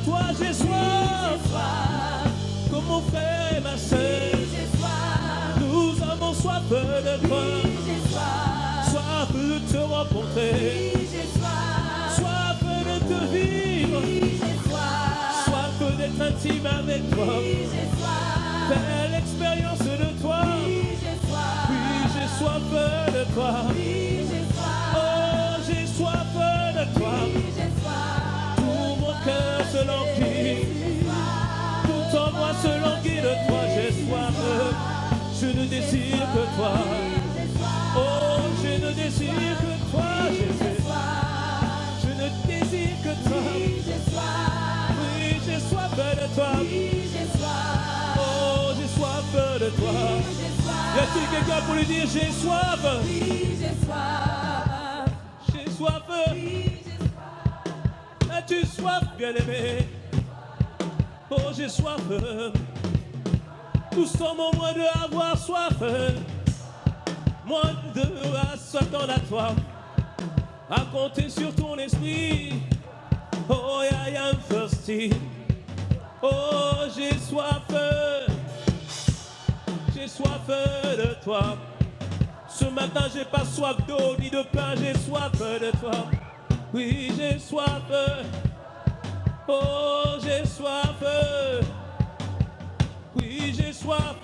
toi j'ai soif. Comme mon frère et ma soeur, nous avons soif de toi. Soif de te rencontrer, soif de te vivre, soif d'être intime avec toi, faire l'expérience de toi. Oui, j'ai soif de toi. Oh, j'ai soif de toi. Tout mon cœur se languit, tout en moi se languit de toi. J'ai soif, je ne désire que toi. Oh, je ne désire que toi, Jésus. Je ne désire que toi. Oui, j'ai soif de toi. Oh, j'ai soif de toi. Y a-t-il quelqu'un pour lui dire j'ai soif? J'ai soif. As-tu soif, bien-aimé? Oh, j'ai soif. Nous sommes au moins de avoir soif. Moins de à s'attendre à toi, à compter sur ton esprit. Oh, I am thirsty. Oh, j'ai soif de toi. Ce matin, j'ai pas soif d'eau ni de pain, j'ai soif de toi. Oui, j'ai soif. Oh, j'ai soif. Oui, j'ai soif.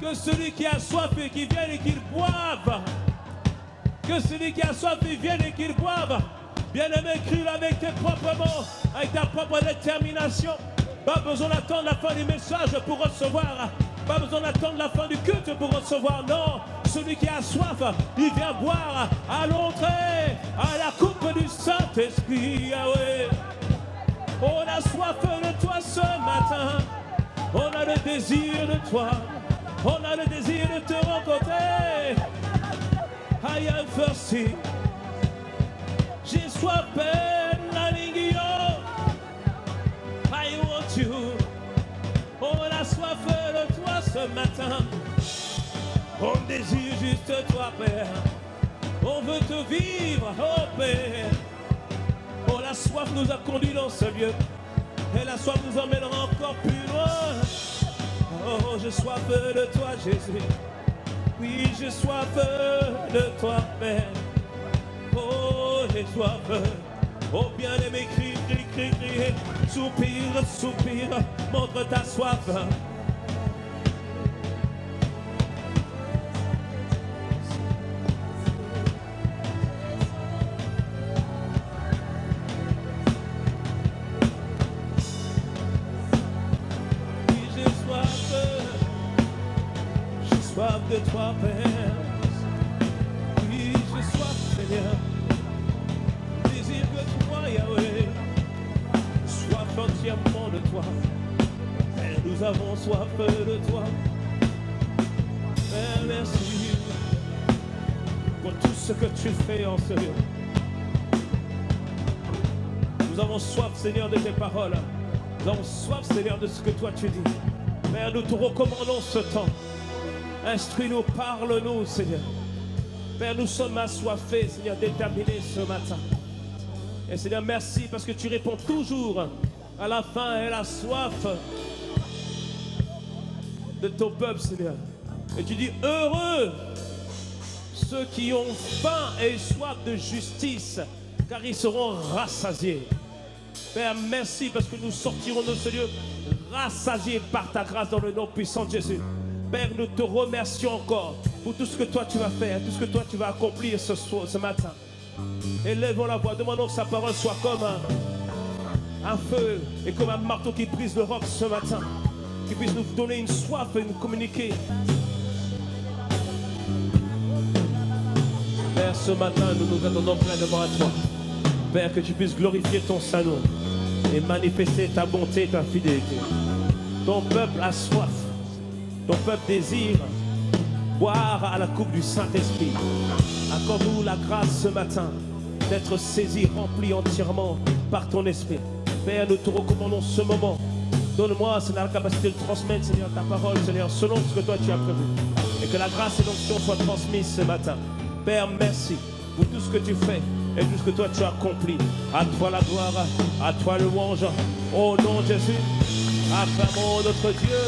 Que celui qui a soif et qui vienne et qu'il boive. Que celui qui a soif et vienne et qu'il boive. Bien-aimé, crie avec tes propres mots, avec ta propre détermination. Pas besoin d'attendre la fin du message pour recevoir. Pas besoin d'attendre la fin du culte pour recevoir. Non, celui qui a soif, il vient boire à l'entrée, à la coupe du Saint-Esprit. Yahweh. On a soif de toi ce matin. On a le désir de toi. On a le désir de te rencontrer. I am thirsty. J'ai soif de I want you. On a soif de toi ce matin. On désire juste toi, Père. On veut te vivre, oh Père. Oh, la soif nous a conduits dans ce lieu. Et la soif nous emmènera encore plus loin. Oh, j'ai soif de toi, Jésus. Oui, j'ai soif de toi, Père. Oh, j'ai soif. Oh, bien-aimé, crie, crie, crie, crie. Soupire, soupire. Montre ta soif. De toi, Père. Oui, j'ai soif, Seigneur. Désir que toi, Yahweh. Soif entièrement de toi. Père, nous avons soif de toi. Père, merci pour tout ce que tu fais en ce lieu. Nous avons soif, Seigneur, de tes paroles. Nous avons soif, Seigneur, de ce que toi tu dis. Père, nous te recommandons ce temps. Instruis-nous, parle-nous, Seigneur. Père, nous sommes assoiffés, Seigneur, déterminés ce matin. Et Seigneur, merci parce que tu réponds toujours à la faim et la soif de ton peuple, Seigneur. Et tu dis, heureux ceux qui ont faim et soif de justice, car ils seront rassasiés. Père, merci parce que nous sortirons de ce lieu rassasiés par ta grâce dans le nom puissant de Jésus. Père, nous te remercions encore pour tout ce que toi tu vas faire, tout ce que toi tu vas accomplir ce matin. Élevons la voix, demandons que sa parole soit comme un feu et comme un marteau qui brise le roc ce matin, qui puisse nous donner une soif et nous communiquer. Père, ce matin, nous nous attendons pleinement à toi. Père, que tu puisses glorifier ton Saint-Nom et manifester ta bonté et ta fidélité. Ton peuple a soif. Ton peuple désire boire à la coupe du Saint-Esprit. Accorde-nous la grâce ce matin d'être saisis, remplis entièrement par ton esprit. Père, nous te recommandons ce moment. Donne-moi, Seigneur, la capacité de transmettre, Seigneur, ta parole, Seigneur, selon ce que toi tu as prévu. Et que la grâce et l'onction soient transmises ce matin. Père, merci pour tout ce que tu fais. et tout ce que toi tu as accompli. À toi la gloire, à toi le louange. Au nom de Jésus, acclamons notre Dieu,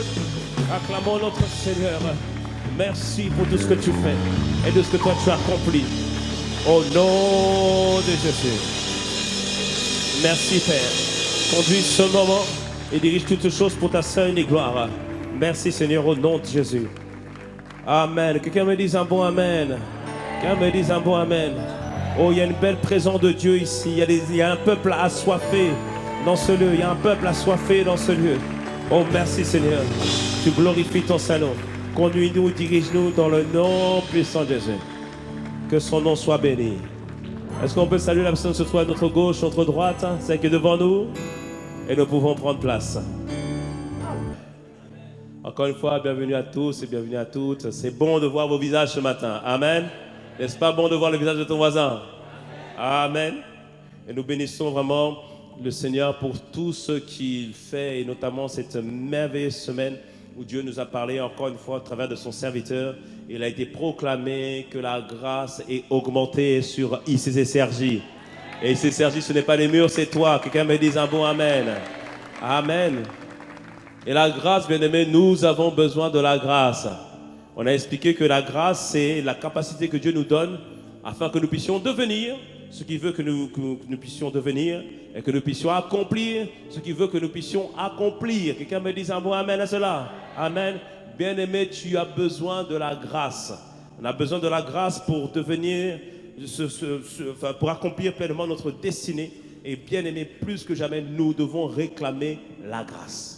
acclamons notre Seigneur. Merci pour tout ce que tu fais et de ce que toi tu as accompli. Au nom de Jésus. Merci Père. Conduis ce moment et dirige toutes choses pour ta sainte gloire. Merci Seigneur au nom de Jésus. Amen. Quelqu'un me dise un bon Amen. Quelqu'un me dise un bon Amen. Oh, il y a une belle présence de Dieu ici. Il y a un peuple assoiffé dans ce lieu. Il y a un peuple assoiffé dans ce lieu. Oh, merci Seigneur. Tu glorifies ton Saint-Nom. Conduis-nous, dirige-nous dans le nom puissant de Jésus. Que son nom soit béni. Est-ce qu'on peut saluer la personne qui se trouve à notre gauche, notre droite, celle qui est devant nous? Et nous pouvons prendre place. Encore une fois, bienvenue à tous et bienvenue à toutes. C'est bon de voir vos visages ce matin. Amen. N'est-ce pas bon de voir le visage de ton voisin? Amen. Et nous bénissons vraiment le Seigneur pour tout ce qu'il fait, et notamment cette merveilleuse semaine où Dieu nous a parlé encore une fois à travers de son serviteur. Il a été proclamé que la grâce est augmentée sur ICC-Sergi. Et ICC-Sergi, ce n'est pas les murs, c'est toi. Quelqu'un me dise un bon Amen. Amen. Et la grâce, bien-aimés, nous avons besoin de la grâce. On a expliqué que la grâce, c'est la capacité que Dieu nous donne afin que nous puissions devenir ce qu'il veut que nous puissions devenir et que nous puissions accomplir ce qu'il veut que nous puissions accomplir. Quelqu'un me dise un bon Amen à cela. Amen. Bien-aimé, tu as besoin de la grâce. On a besoin de la grâce pour devenir, pour accomplir pleinement notre destinée. Et bien-aimé, plus que jamais, nous devons réclamer la grâce.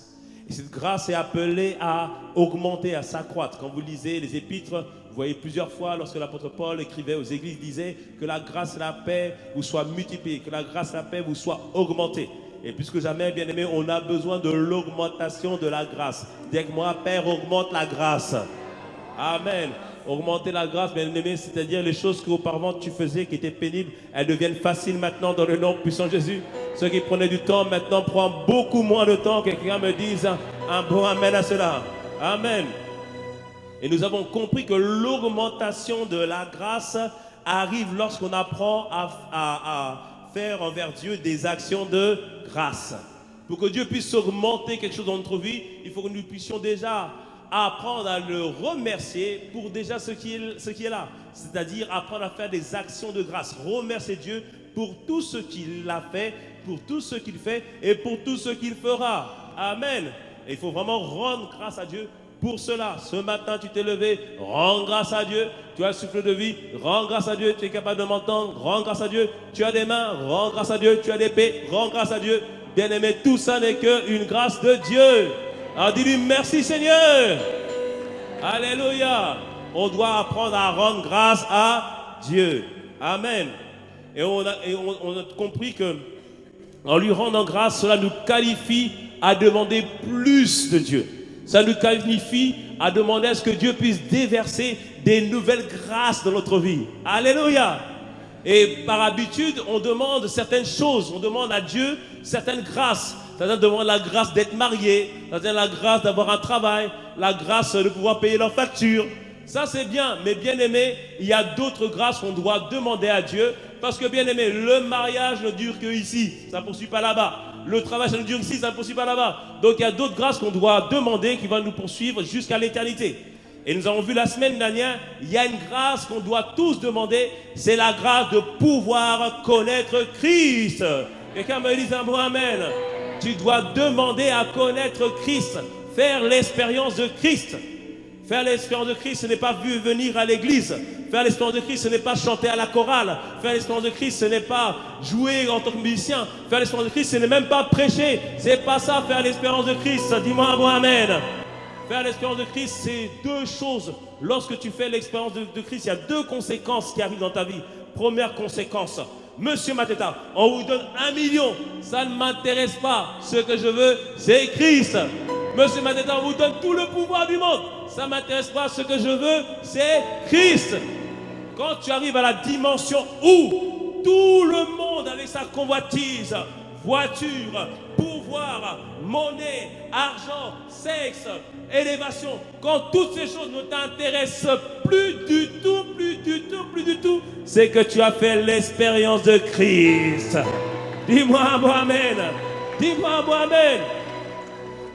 Et cette grâce est appelée à augmenter, à s'accroître. Quand vous lisez les épîtres, vous voyez plusieurs fois, lorsque l'apôtre Paul écrivait aux églises, il disait que la grâce et la paix vous soient multipliées, que la grâce et la paix vous soient augmentées. Et plus que jamais, bien aimé, on a besoin de l'augmentation de la grâce. Dis avec moi, Père, augmente la grâce. Amen. Augmenter la grâce, bien aimé, c'est-à-dire les choses qu'auparavant tu faisais qui étaient pénibles, elles deviennent faciles maintenant dans le nom puissant de Jésus. Ceux qui prenaient du temps maintenant prennent beaucoup moins de temps. Quelqu'un me dise un bon Amen à cela. Amen. Et nous avons compris que l'augmentation de la grâce arrive lorsqu'on apprend à faire envers Dieu des actions de grâce. Pour que Dieu puisse augmenter quelque chose dans notre vie, il faut que nous puissions déjà apprendre à le remercier pour déjà ce qui est là. C'est-à-dire apprendre à faire des actions de grâce. Remercier Dieu pour tout ce qu'il a fait, pour tout ce qu'il fait et pour tout ce qu'il fera. Amen. Et il faut vraiment rendre grâce à Dieu pour cela. Ce matin, tu t'es levé, rends grâce à Dieu. Tu as le souffle de vie, rends grâce à Dieu. Tu es capable de m'entendre, rends grâce à Dieu. Tu as des mains, rends grâce à Dieu. Tu as des pieds, rends grâce à Dieu. Bien-aimé, tout ça n'est qu'une grâce de Dieu. Alors dis-lui merci Seigneur. Alléluia. On doit apprendre à rendre grâce à Dieu. Amen. Et on a compris que en lui rendant grâce, cela nous qualifie à demander plus de Dieu. Ça nous qualifie à demander à ce que Dieu puisse déverser des nouvelles grâces dans notre vie. Alléluia. Et par habitude, on demande certaines choses. On demande à Dieu certaines grâces. Certains demandent la grâce d'être marié, certains la grâce d'avoir un travail, la grâce de pouvoir payer leurs factures. Ça c'est bien, mais bien aimé, il y a d'autres grâces qu'on doit demander à Dieu. Parce que bien aimé, le mariage ne dure que ici, ça ne poursuit pas là-bas. Le travail, ça ne dure ici, ça ne poursuit pas là-bas. Donc il y a d'autres grâces qu'on doit demander qui vont nous poursuivre jusqu'à l'éternité. Et nous avons vu la semaine dernière, il y a une grâce qu'on doit tous demander, c'est la grâce de pouvoir connaître Christ. Quelqu'un me dit un bon Amen. Tu dois demander à connaître Christ, faire l'expérience de Christ. Faire l'expérience de Christ, ce n'est pas venir à l'église. Faire l'expérience de Christ, ce n'est pas chanter à la chorale. Faire l'expérience de Christ, ce n'est pas jouer en tant que musicien. Faire l'expérience de Christ, ce n'est même pas prêcher. C'est pas ça, faire l'expérience de Christ. Dis-moi un bon Amen. Faire l'expérience de Christ, c'est deux choses. Lorsque tu fais l'expérience de Christ, il y a deux conséquences qui arrivent dans ta vie. Première conséquence, Monsieur Mateta, on vous donne 1 million. Ça ne m'intéresse pas. Ce que je veux, c'est Christ. Monsieur Mateta, on vous donne tout le pouvoir du monde. Ça ne m'intéresse pas. Ce que je veux, c'est Christ. Quand tu arrives à la dimension où tout le monde avec sa convoitise voiture, pouvoir, monnaie, argent, sexe, élévation, quand toutes ces choses ne t'intéressent plus du tout, c'est que tu as fait l'expérience de Christ. Dis-moi un mot amen. Dis-moi un mot amen.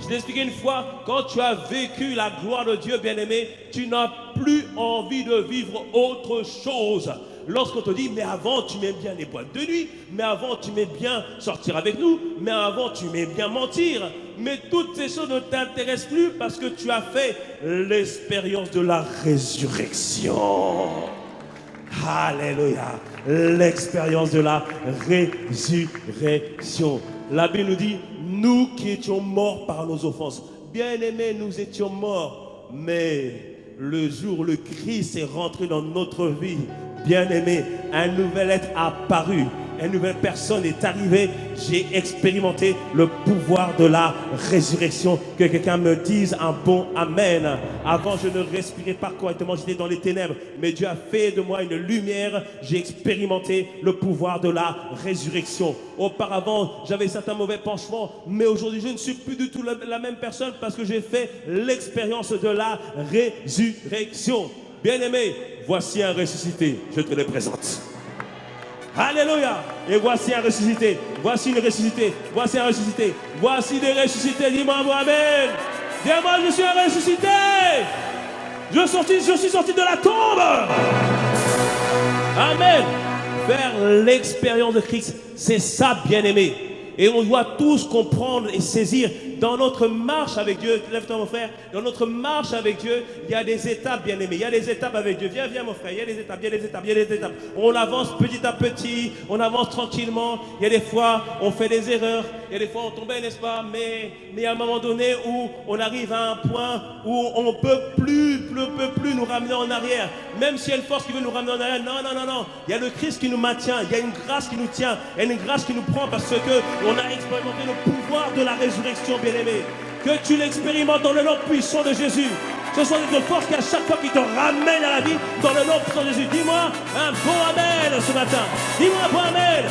Je t'ai expliqué une fois, quand tu as vécu la gloire de Dieu, bien-aimé, tu n'as plus envie de vivre autre chose. Lorsqu'on te dit, mais avant tu m'aimes bien les boîtes de nuit, mais avant tu m'aimes bien sortir avec nous, mais avant tu m'aimes bien mentir, mais toutes ces choses ne t'intéressent plus parce que tu as fait l'expérience de la résurrection. Alléluia, l'expérience de la résurrection. La Bible nous dit, nous qui étions morts par nos offenses, bien-aimés, nous étions morts, mais le jour où le Christ est rentré dans notre vie, bien-aimé, un nouvel être a apparu, une nouvelle personne est arrivée. J'ai expérimenté le pouvoir de la résurrection. Que quelqu'un me dise un bon amen. Avant, je ne respirais pas correctement, j'étais dans les ténèbres, mais Dieu a fait de moi une lumière. J'ai expérimenté le pouvoir de la résurrection. Auparavant, j'avais certains mauvais penchements, mais aujourd'hui, je ne suis plus du tout la même personne parce que j'ai fait l'expérience de la résurrection. Bien-aimé, voici un ressuscité, je te le présente. Alléluia. Et voici un ressuscité, voici une ressuscité, voici un ressuscité, voici des ressuscités. Dis-moi amen. Dis-moi, je suis un ressuscité. Je suis sorti de la tombe. Amen. Faire l'expérience de Christ, c'est ça, bien-aimé. Et on doit tous comprendre et saisir dans notre marche avec Dieu. Lève-toi mon frère. Dans notre marche avec Dieu, il y a des étapes, bien aimés. Il y a des étapes avec Dieu. Viens mon frère. Il y a des étapes, il y a des étapes, il y a des étapes. On avance petit à petit, on avance tranquillement. Il y a des fois, on fait des erreurs. Il y a des fois, on tombe, n'est-ce pas? Mais il y a un moment donné où on arrive à un point où on ne peut plus nous ramener en arrière. Même s'il y a une force qui veut nous ramener en arrière. Non. Il y a le Christ qui nous maintient. Il y a une grâce qui nous tient. Il y a une grâce qui nous prend parce que on a expérimenté le pouvoir de la résurrection, bien-aimé. Que tu l'expérimentes dans le nom puissant de Jésus. Ce sont des forces qui à chaque fois qui te ramènent à la vie dans le nom puissant de Jésus. Dis-moi un bon amen ce matin. Dis-moi un bon amen.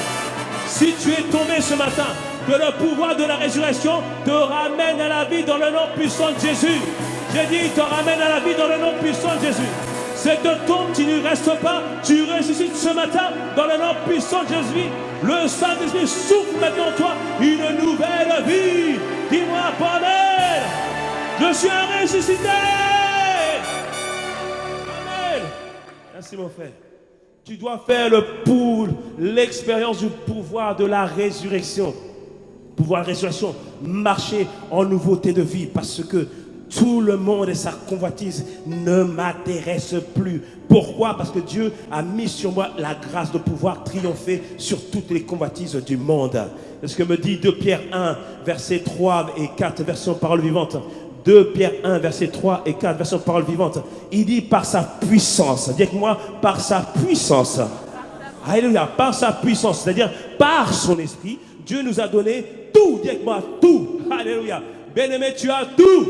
Si tu es tombé ce matin, que le pouvoir de la résurrection te ramène à la vie dans le nom puissant de Jésus. J'ai dit, il te ramène à la vie dans le nom puissant de Jésus. Cette tombe, tu ne restes pas, tu ressuscites ce matin dans le nom puissant de Jésus. Le Saint-Esprit souffle maintenant en toi une nouvelle vie. Dis-moi, amen. Je suis un ressuscité. Amen. Merci mon frère. Tu dois faire l'expérience du pouvoir de la résurrection. Pouvoir de la résurrection, marcher en nouveauté de vie parce que tout le monde et sa convoitise ne m'intéresse plus. Pourquoi? Parce que Dieu a mis sur moi la grâce de pouvoir triompher sur toutes les convoitises du monde. C'est ce que me dit 2 Pierre 1, versets 3 et 4, version parole vivante. 2 Pierre 1, versets 3 et 4, version parole vivante. Il dit par sa puissance. Dis avec moi, par sa puissance. Alléluia, par sa puissance. C'est-à-dire par son esprit, Dieu nous a donné tout. Dis avec moi, tout. Alléluia. Bien-aimé, tu as tout.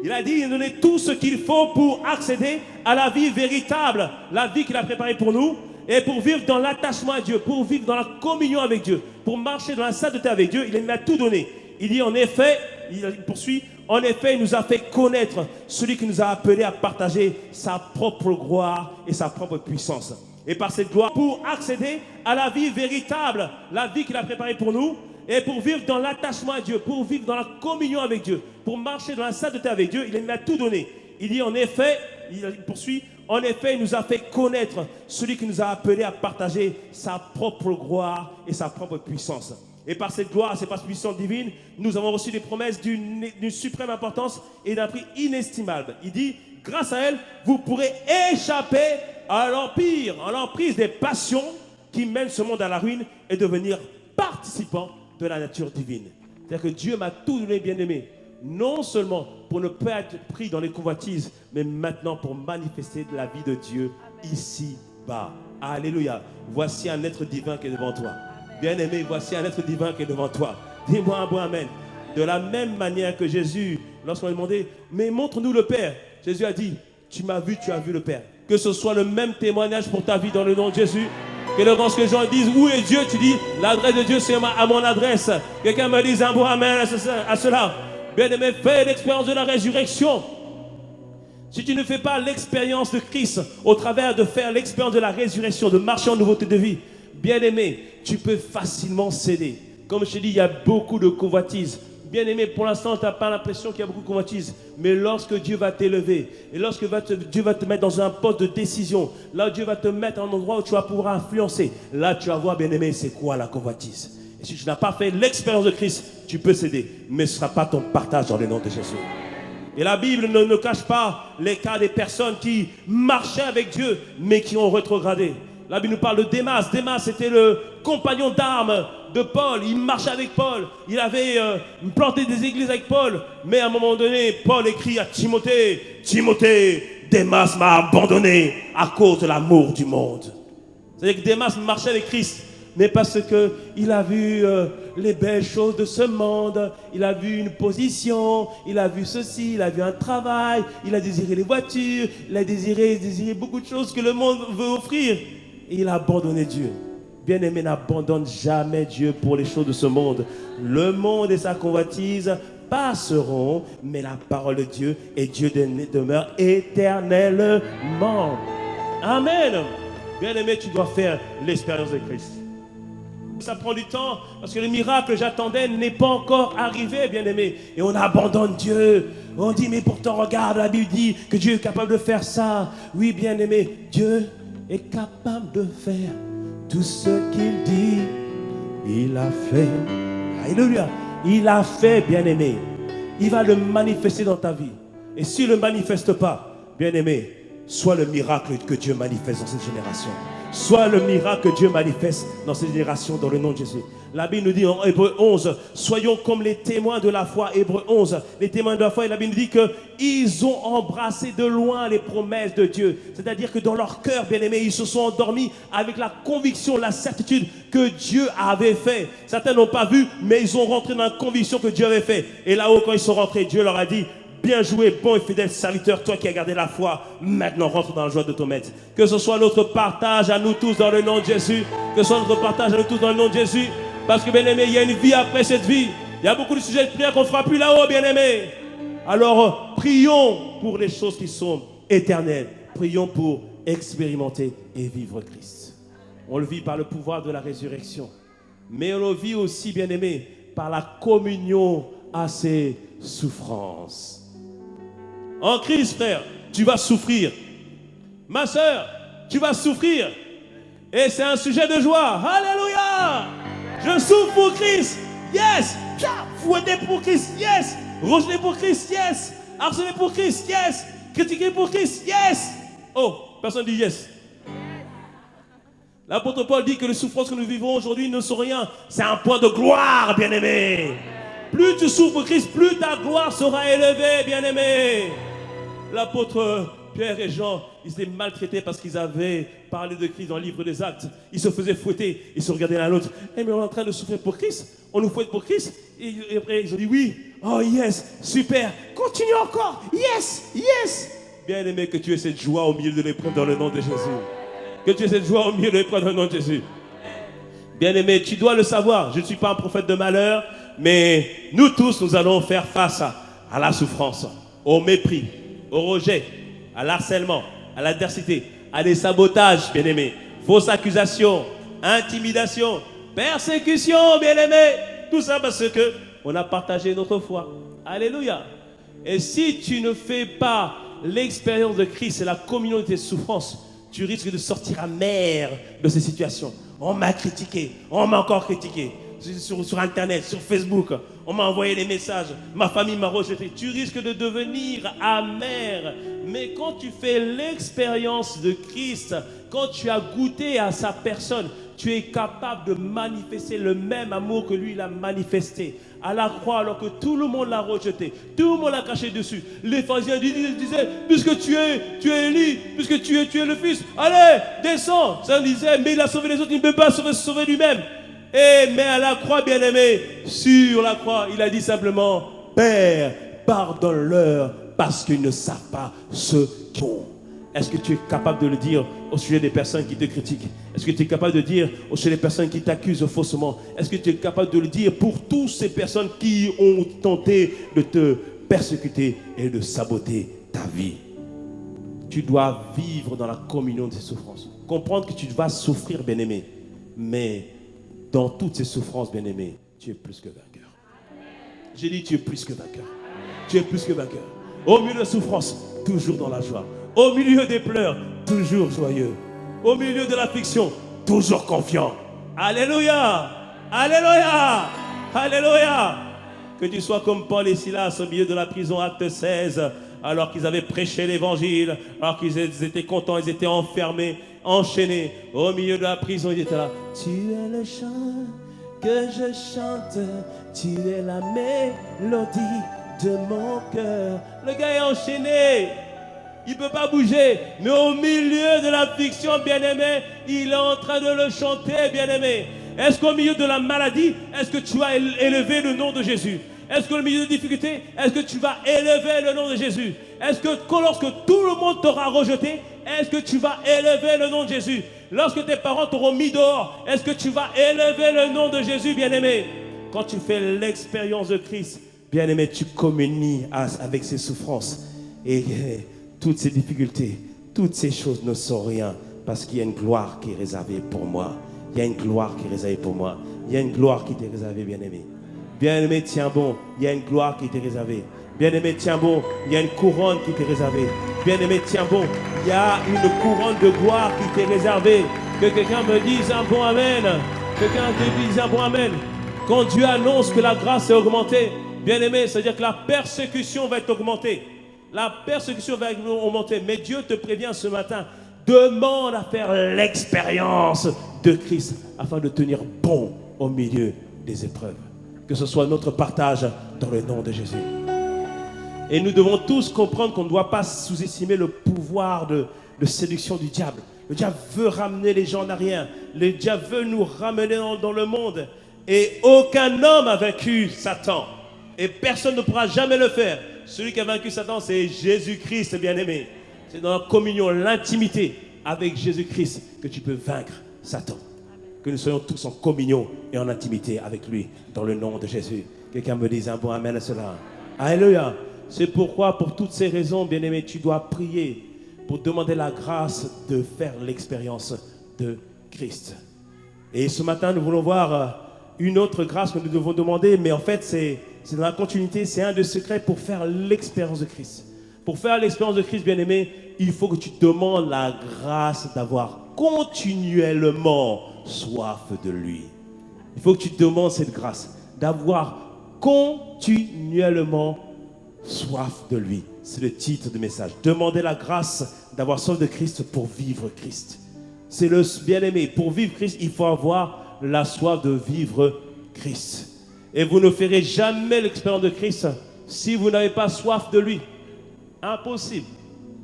Il a dit, il a donné tout ce qu'il faut pour accéder à la vie véritable, la vie qu'il a préparée pour nous, et pour vivre dans l'attachement à Dieu, pour vivre dans la communion avec Dieu, pour marcher dans la sainteté avec Dieu. Il a tout donné. Il dit, en effet, il poursuit, en effet, il nous a fait connaître celui qui nous a appelés à partager sa propre gloire et sa propre puissance. Et par cette gloire, pour accéder à la vie véritable, la vie qu'il a préparée pour nous, et pour vivre dans l'attachement à Dieu, pour vivre dans la communion avec Dieu, pour marcher dans la sainteté avec Dieu, il a tout donné. Il dit en effet, il poursuit, en effet, il nous a fait connaître celui qui nous a appelés à partager sa propre gloire et sa propre puissance. Et par cette gloire, cette puissance divine, nous avons reçu des promesses d'une suprême importance et d'un prix inestimable. Il dit, grâce à elle, vous pourrez échapper à l'emprise des passions qui mènent ce monde à la ruine et devenir participant de la nature divine. C'est-à-dire que Dieu m'a tout donné, bien-aimé, non seulement pour ne pas être pris dans les convoitises, mais maintenant pour manifester de la vie de Dieu ici-bas. Alléluia. Voici un être divin qui est devant toi. Bien-aimé, voici un être divin qui est devant toi. Dis-moi un bon amen. De la même manière que Jésus, lorsqu'on lui a demandé, mais montre-nous le Père, Jésus a dit, tu m'as vu, tu as vu le Père. Que ce soit le même témoignage pour ta vie dans le nom de Jésus. Que lorsque les gens disent où est Dieu, tu dis l'adresse de Dieu c'est à mon adresse. Quelqu'un me dise un bon amen à cela. Bien-aimé, fais l'expérience de la résurrection. Si tu ne fais pas l'expérience de Christ au travers de faire l'expérience de la résurrection, de marcher en nouveauté de vie, bien-aimé, tu peux facilement céder. Comme je te dis, il y a beaucoup de convoitises. Bien-aimé, pour l'instant, tu n'as pas l'impression qu'il y a beaucoup de convoitises. Mais lorsque Dieu va t'élever, et lorsque Dieu va te mettre dans un poste de décision, là où Dieu va te mettre en un endroit où tu vas pouvoir influencer, là tu vas voir, bien-aimé, c'est quoi la convoitise. Et si tu n'as pas fait l'expérience de Christ, tu peux céder. Mais ce ne sera pas ton partage dans le nom de Jésus. Et la Bible ne cache pas les cas des personnes qui marchaient avec Dieu, mais qui ont rétrogradé. La Bible nous parle de Démas. Démas, c'était le compagnon d'armes de Paul. Il marchait avec Paul. Il avait planté des églises avec Paul. Mais à un moment donné, Paul écrit à Timothée, « Timothée, Démas m'a abandonné à cause de l'amour du monde. » C'est-à-dire que Démas marchait avec Christ, mais parce qu'il a vu les belles choses de ce monde, il a vu une position, il a vu ceci, il a vu un travail, il a désiré les voitures, il a désiré beaucoup de choses que le monde veut offrir. Et il a abandonné Dieu. Bien-aimé, n'abandonne jamais Dieu pour les choses de ce monde. Le monde et sa convoitise passeront, mais la parole de Dieu et Dieu demeure éternellement. Amen. Bien-aimé, tu dois faire l'expérience de Christ. Ça prend du temps parce que le miracle que j'attendais n'est pas encore arrivé, bien-aimé. Et on abandonne Dieu. On dit, mais pourtant, regarde, la Bible dit que Dieu est capable de faire ça. Oui, bien-aimé, Dieu est capable de faire tout ce qu'il dit. Il a fait. Alléluia. Il a fait, bien-aimé. Il va le manifester dans ta vie. Et s'il ne le manifeste pas, bien-aimé, soit le miracle que Dieu manifeste dans cette génération. Soit le miracle que Dieu manifeste dans cette génération dans le nom de Jésus. La Bible nous dit en Hébreux 11, soyons comme les témoins de la foi. Hébreux 11, les témoins de la foi, et la Bible nous dit qu'ils ont embrassé de loin les promesses de Dieu. C'est-à-dire que dans leur cœur, bien-aimés, ils se sont endormis avec la conviction, la certitude que Dieu avait fait. Certains n'ont pas vu, mais ils ont rentré dans la conviction que Dieu avait fait. Et là-haut, quand ils sont rentrés, Dieu leur a dit, bien joué, bon et fidèle serviteur, toi qui as gardé la foi, maintenant rentre dans la joie de ton maître. Que ce soit notre partage à nous tous dans le nom de Jésus. Que ce soit notre partage à nous tous dans le nom de Jésus. Parce que, bien-aimé, il y a une vie après cette vie. Il y a beaucoup de sujets de prière qu'on ne fera plus là-haut, bien-aimé. Alors, prions pour les choses qui sont éternelles. Prions pour expérimenter et vivre Christ. On le vit par le pouvoir de la résurrection. Mais on le vit aussi, bien-aimé, par la communion à ses souffrances. En Christ, frère, tu vas souffrir. Ma soeur, tu vas souffrir. Et c'est un sujet de joie. Alléluia. Je souffre pour Christ. Yes. Fouetter pour Christ. Yes. Rejeter pour Christ. Yes. Harceler pour Christ. Yes. Critiquer pour Christ. Yes. Oh, personne dit yes. L'apôtre Paul dit que les souffrances que nous vivons aujourd'hui ne sont rien. C'est un point de gloire, bien-aimé. Plus tu souffres pour Christ, plus ta gloire sera élevée, bien-aimé. L'apôtre Pierre et Jean, ils étaient maltraités parce qu'ils avaient parlé de Christ dans le livre des Actes. Ils se faisaient fouetter, ils se regardaient l'un l'autre. Mais on est en train de souffrir pour Christ, on nous fouette pour Christ. Et après, ils ont dit oui, oh yes, super, continue encore, yes, yes. Bien aimé, que tu aies cette joie au milieu de l'épreuve dans le nom de Jésus. Que tu aies cette joie au milieu de l'épreuve dans le nom de Jésus. Bien aimé, tu dois le savoir, je ne suis pas un prophète de malheur, mais nous tous, nous allons faire face à la souffrance, au mépris, au rejet, à l'harcèlement, à l'adversité, à des sabotages, bien-aimés, fausses accusations, intimidation, persécution, bien-aimés. Tout ça parce que on a partagé notre foi. Alléluia. Et si tu ne fais pas l'expérience de Christ et la communion de tes souffrances, tu risques de sortir amer de ces situations. On m'a critiqué, on m'a encore critiqué. Sur Internet, sur Facebook, on m'a envoyé des messages, ma famille m'a rejeté. Tu risques de devenir amer. Mais quand tu fais l'expérience de Christ, quand tu as goûté à sa personne, tu es capable de manifester le même amour que lui, il a manifesté. À la croix, alors que tout le monde l'a rejeté, tout le monde l'a craché dessus. Les pharisiens disaient, puisque tu es Élie, puisque tu es le Fils, allez, descends. Ça disait, mais il a sauvé les autres, il ne peut pas se sauver lui-même. Mais à la croix, bien-aimé, sur la croix, il a dit simplement, Père, pardonne-leur parce qu'ils ne savent pas ce qu'ils font. Est-ce que tu es capable de le dire au sujet des personnes qui te critiquent? Est-ce que tu es capable de dire au sujet des personnes qui t'accusent faussement? Est-ce que tu es capable de le dire pour toutes ces personnes qui ont tenté de te persécuter et de saboter ta vie? Tu dois vivre dans la communion de ces souffrances. Comprendre que tu vas souffrir, bien-aimé. Mais dans toutes ces souffrances, bien-aimé, tu es plus que vainqueur. J'ai dit, tu es plus que vainqueur. Tu es plus que vainqueur. Au milieu de la souffrance, toujours dans la joie. Au milieu des pleurs, toujours joyeux. Au milieu de l'affliction, toujours confiant. Alléluia! Alléluia! Alléluia! Que tu sois comme Paul et Silas au milieu de la prison, acte 16, alors qu'ils avaient prêché l'évangile, alors qu'ils étaient contents, ils étaient enfermés, enchaînés. Au milieu de la prison, ils étaient là. Tu es le chant que je chante, tu es la mélodie de mon cœur. Le gars est enchaîné. Il ne peut pas bouger, mais au milieu de l'affliction, bien-aimé, il est en train de le chanter, bien-aimé. Est-ce qu'au milieu de la maladie, est-ce que tu vas élever le nom de Jésus? Est-ce qu'au milieu de difficultés, est-ce que tu vas élever le nom de Jésus? Est-ce que lorsque tout le monde t'aura rejeté, est-ce que tu vas élever le nom de Jésus? Lorsque tes parents t'auront mis dehors, est-ce que tu vas élever le nom de Jésus, bien-aimé? Quand tu fais l'expérience de Christ, bien-aimé, tu communies avec ses souffrances. Et toutes ces difficultés, toutes ces choses ne sont rien, parce qu'il y a une gloire qui est réservée pour moi. Il y a une gloire qui est réservée pour moi. Il y a une gloire qui t'est réservée, bien-aimé. Bien-aimé, tiens bon, il y a une gloire qui t'est réservée. Bien-aimé, tiens bon, il y a une couronne qui t'est réservée. Bien-aimé, tiens bon, il y a une couronne de gloire qui t'est réservée. Que quelqu'un me dise un bon amen. Quelqu'un te dise un bon amen. Quand Dieu annonce que la grâce est augmentée, bien-aimé, c'est-à-dire que la persécution va être augmentée. La persécution va augmenter. Mais Dieu te prévient ce matin. Demande à faire l'expérience de Christ afin de tenir bon au milieu des épreuves. Que ce soit notre partage dans le nom de Jésus. Et nous devons tous comprendre qu'on ne doit pas sous-estimer le pouvoir de séduction du diable. Le diable veut ramener les gens en arrière. Le diable veut nous ramener dans le monde. Et aucun homme a vaincu Satan. Et personne ne pourra jamais le faire. Celui qui a vaincu Satan, c'est Jésus-Christ, bien-aimé. C'est dans la communion, l'intimité avec Jésus-Christ que tu peux vaincre Satan. Que nous soyons tous en communion et en intimité avec lui, dans le nom de Jésus. Quelqu'un me dise un bon amen à cela. Alléluia. C'est pourquoi, pour toutes ces raisons, bien-aimé, tu dois prier pour demander la grâce de faire l'expérience de Christ. Et ce matin, nous voulons voir une autre grâce que nous devons demander, mais en fait, c'est dans la continuité, c'est un des secrets pour faire l'expérience de Christ. Pour faire l'expérience de Christ, bien-aimé, il faut que tu demandes la grâce d'avoir continuellement soif de lui. Il faut que tu demandes cette grâce d'avoir continuellement soif de lui. C'est le titre du message. Demandez la grâce d'avoir soif de Christ pour vivre Christ. C'est le bien-aimé. Pour vivre Christ, il faut avoir la soif de vivre Christ. Et vous ne ferez jamais l'expérience de Christ si vous n'avez pas soif de lui. Impossible.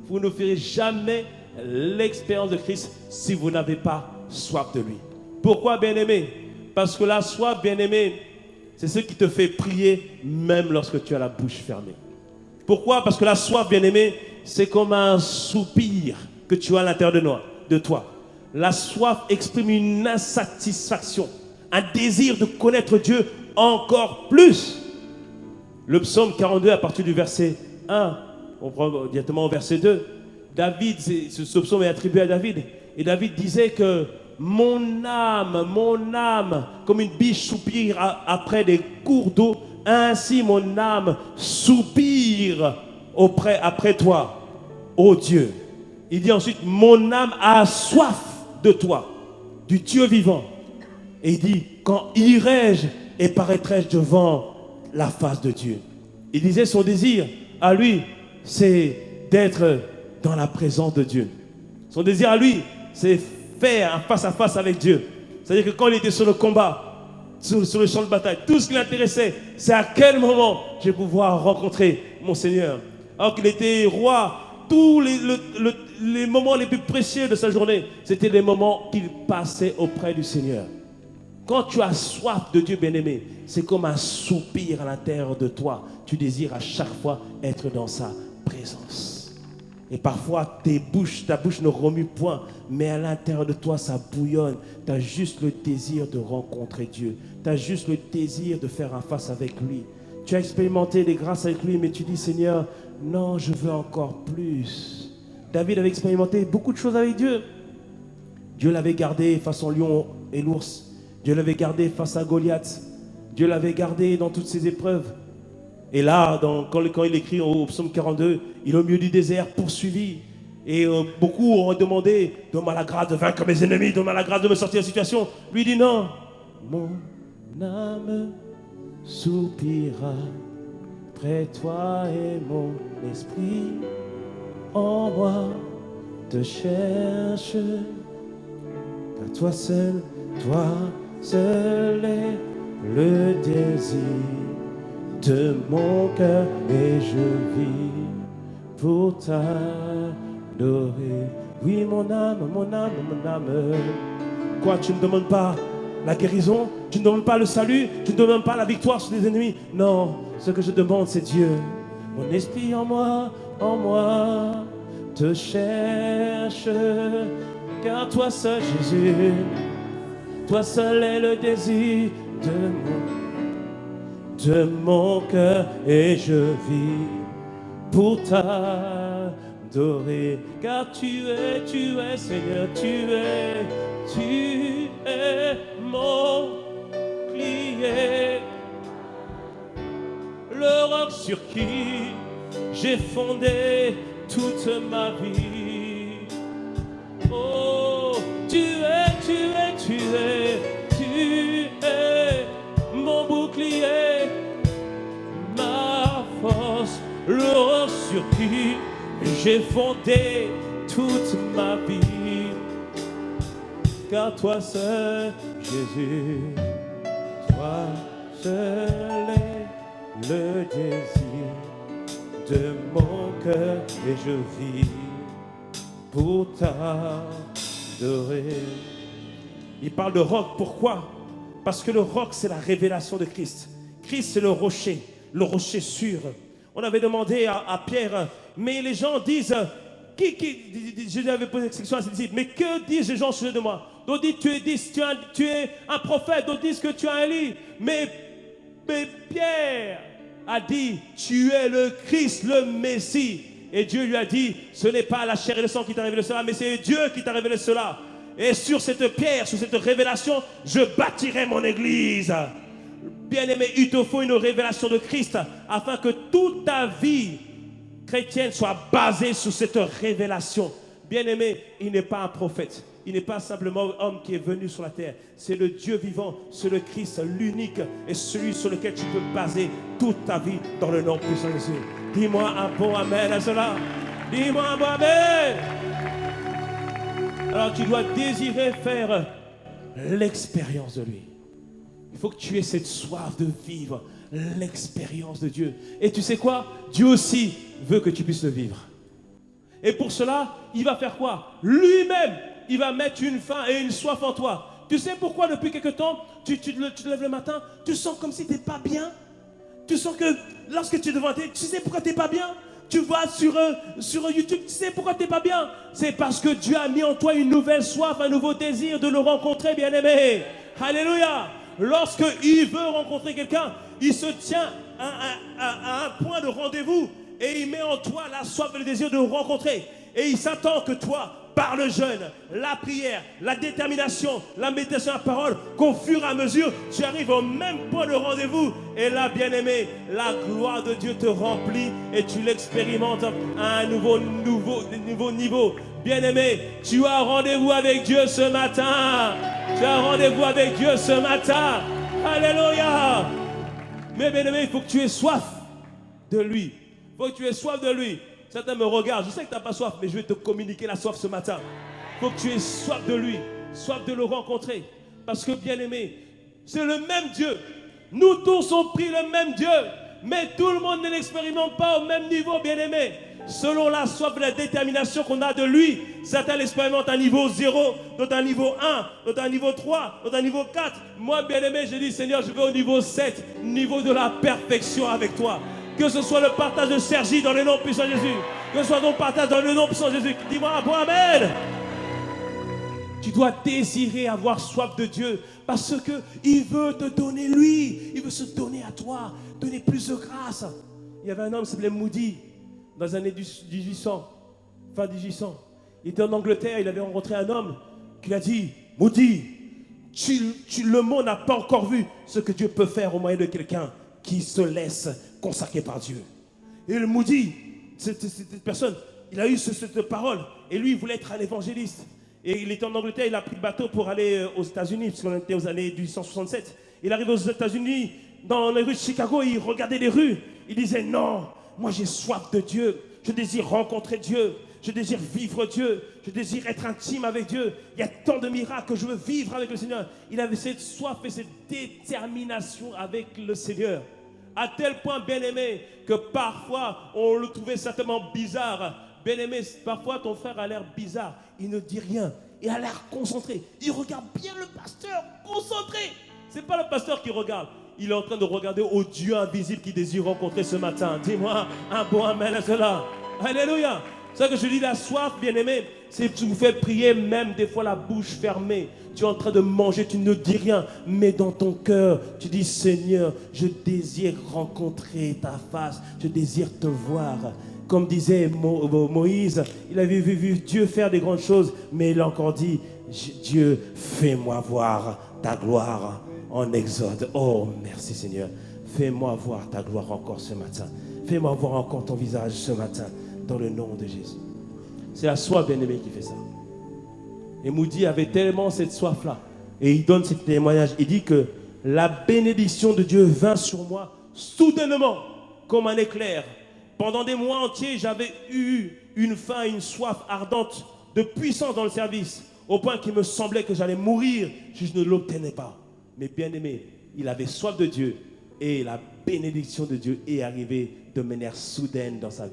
Vous ne ferez jamais l'expérience de Christ si vous n'avez pas soif de lui. Pourquoi, bien-aimé? Parce que la soif, bien-aimé, c'est ce qui te fait prier même lorsque tu as la bouche fermée. Pourquoi? Parce que la soif, bien-aimé, c'est comme un soupir que tu as à l'intérieur de toi. La soif exprime une insatisfaction, un désir de connaître Dieu encore plus. Le psaume 42, à partir du verset 1, on prend directement au verset 2. David, ce psaume est attribué à David. Et David disait que mon âme, comme une biche soupire après des cours d'eau, ainsi mon âme soupire après toi, ô Dieu. Il dit ensuite, mon âme a soif de toi, du Dieu vivant. Et il dit, quand irai-je et paraîtrai-je devant la face de Dieu? Il disait son désir à lui, c'est d'être dans la présence de Dieu. Son désir à lui, c'est faire un face-à-face avec Dieu. C'est-à-dire que quand il était sur le combat, sur le champ de bataille, tout ce qui l'intéressait, c'est à quel moment je vais pouvoir rencontrer mon Seigneur. Alors qu'il était roi, tous les moments les plus précieux de sa journée, c'était les moments qu'il passait auprès du Seigneur. Quand tu as soif de Dieu, bien-aimé, c'est comme un soupir à l'intérieur de toi. Tu désires à chaque fois être dans sa présence. Et parfois, ta bouche ne remue point, mais à l'intérieur de toi, ça bouillonne. Tu as juste le désir de rencontrer Dieu. Tu as juste le désir de faire un face avec lui. Tu as expérimenté les grâces avec lui, mais tu dis, Seigneur, non, je veux encore plus. David avait expérimenté beaucoup de choses avec Dieu. Dieu l'avait gardé face au lion et l'ours. Dieu l'avait gardé face à Goliath. Dieu l'avait gardé dans toutes ses épreuves. Et là, quand il écrit au psaume 42, il est au milieu du désert, poursuivi. Et beaucoup ont demandé, donne-moi la grâce de vaincre mes ennemis, donne-moi la grâce de me sortir de la situation. Lui dit non. Mon âme soupira près toi et mon esprit en moi te cherche. Car toi seul est le désir de mon cœur et je vis pour t'adorer. Oui, mon âme. Quoi, tu ne demandes pas la guérison? Tu ne demandes pas le salut? Tu ne demandes pas la victoire sur les ennemis? Non, ce que je demande, c'est Dieu. Mon esprit en moi, te cherche. Car toi seul, Jésus, toi seul est le désir de mon cœur et je vis pour t'adorer. Car tu es Seigneur, tu es mon bouclier, le roc sur qui j'ai fondé toute ma vie. Oh, tu es mon bouclier, ma force, le roc sur qui j'ai fondé toute ma vie. Car toi seul, Jésus, toi seul est le désir de mon cœur et je vis pour t'adorer. Il parle de roc, pourquoi? Parce que le roc, c'est la révélation de Christ. Christ, c'est le rocher sûr. On avait demandé à Pierre, mais les gens disent, je lui avais posé cette question à ses disciples, mais que disent les gens au sujet de moi? D'autres disent, tu es un prophète, d'autres disent que tu es un Élie. Mais Pierre a dit, tu es le Christ, le Messie. Et Dieu lui a dit, ce n'est pas la chair et le sang qui t'a révélé cela, mais c'est Dieu qui t'a révélé cela. Et sur cette pierre, sur cette révélation, je bâtirai mon église. Bien-aimé, il te faut une révélation de Christ afin que toute ta vie chrétienne soit basée sur cette révélation. Bien-aimé, il n'est pas un prophète. Il n'est pas simplement un homme qui est venu sur la terre. C'est le Dieu vivant, c'est le Christ, l'unique et celui sur lequel tu peux baser toute ta vie dans le nom puissant de Jésus. Dis-moi un bon amen à cela. Dis-moi un bon amen. Alors tu dois désirer faire l'expérience de lui. Il faut que tu aies cette soif de vivre l'expérience de Dieu. Et tu sais quoi? Dieu aussi veut que tu puisses le vivre. Et pour cela, il va faire quoi? Lui-même, il va mettre une faim et une soif en toi. Tu sais pourquoi depuis quelque temps, tu te lèves le matin, tu sens comme si tu n'es pas bien? Tu sens que lorsque tu es devant tu sais pourquoi tu n'es pas bien? Tu vois sur YouTube, tu sais pourquoi tu n'es pas bien? C'est parce que Dieu a mis en toi une nouvelle soif, un nouveau désir de le rencontrer, bien-aimé. Alléluia. Lorsqu'il veut rencontrer quelqu'un, il se tient à un point de rendez-vous et il met en toi la soif et le désir de le rencontrer. Et il s'attend que toi, par le jeûne, la prière, la détermination, la méditation à la parole, qu'au fur et à mesure, tu arrives au même point de rendez-vous. Et là, bien-aimé, la gloire de Dieu te remplit et tu l'expérimentes à un nouveau niveau. Bien-aimé, tu as rendez-vous avec Dieu ce matin. Tu as rendez-vous avec Dieu ce matin. Alléluia. Mais bien-aimé, il faut que tu aies soif de lui. Il faut que tu aies soif de lui. Certains me regardent, je sais que tu n'as pas soif, mais je vais te communiquer la soif ce matin. Il faut que tu aies soif de lui, soif de le rencontrer. Parce que, bien-aimé, c'est le même Dieu. Nous tous on prie le même Dieu, mais tout le monde ne l'expérimente pas au même niveau, bien-aimé. Selon la soif et la détermination qu'on a de lui, certains l'expérimentent à niveau 0, d'autres à niveau 1, d'autres à niveau 3, d'autres à niveau 4. Moi, bien-aimé, j'ai dit, Seigneur, je vais au niveau 7, niveau de la perfection avec toi. Que ce soit le partage de Sergi dans le nom puissant de Jésus. Que ce soit ton partage dans le nom de Jésus. Dis-moi un bon amen. Tu dois désirer avoir soif de Dieu parce qu'il veut te donner lui. Il veut se donner à toi, donner plus de grâce. Il y avait un homme qui s'appelait Moody dans les années 1800, fin 1800. Il était en Angleterre, il avait rencontré un homme qui lui a dit, Moody, le monde n'a pas encore vu ce que Dieu peut faire au moyen de quelqu'un qui se laisse consacrer par Dieu. Et le Moody, cette personne, il a eu cette parole et lui, il voulait être un évangéliste. Et il était en Angleterre, il a pris le bateau pour aller aux États-Unis, parce qu'on était aux années 1867. Il arrive aux États-Unis, dans les rues de Chicago, il regardait les rues. Il disait, non, moi j'ai soif de Dieu. Je désire rencontrer Dieu. Je désire vivre Dieu. Je désire être intime avec Dieu. Il y a tant de miracles que je veux vivre avec le Seigneur. Il avait cette soif et cette détermination avec le Seigneur. À tel point, bien-aimé, que parfois, on le trouvait certainement bizarre. Bien-aimé, parfois ton frère a l'air bizarre. Il ne dit rien. Il a l'air concentré. Il regarde bien le pasteur, concentré. Ce n'est pas le pasteur qui regarde. Il est en train de regarder au Dieu invisible qu'il désire rencontrer ce matin. Dis-moi un bon amen à cela. Alléluia. C'est ça que je dis, la soif, bien-aimé, c'est que vous faites prier même des fois la bouche fermée. Tu es en train de manger, tu ne dis rien. Mais dans ton cœur, tu dis, Seigneur, je désire rencontrer ta face. Je désire te voir. Comme disait Moïse, il avait vu Dieu faire des grandes choses, mais il a encore dit, Dieu, fais-moi voir ta gloire en Exode. Oh, merci Seigneur. Fais-moi voir ta gloire encore ce matin. Fais-moi voir encore ton visage ce matin, dans le nom de Jésus. C'est la soif, bien-aimé, qui fait ça. Et Moody avait tellement cette soif-là. Et il donne ce témoignage. Il dit que la bénédiction de Dieu vint sur moi soudainement, comme un éclair. Pendant des mois entiers, j'avais eu une faim, une soif ardente de puissance dans le service, au point qu'il me semblait que j'allais mourir si je ne l'obtenais pas. Mais bien aimé, il avait soif de Dieu et la bénédiction de Dieu est arrivée de manière soudaine dans sa vie.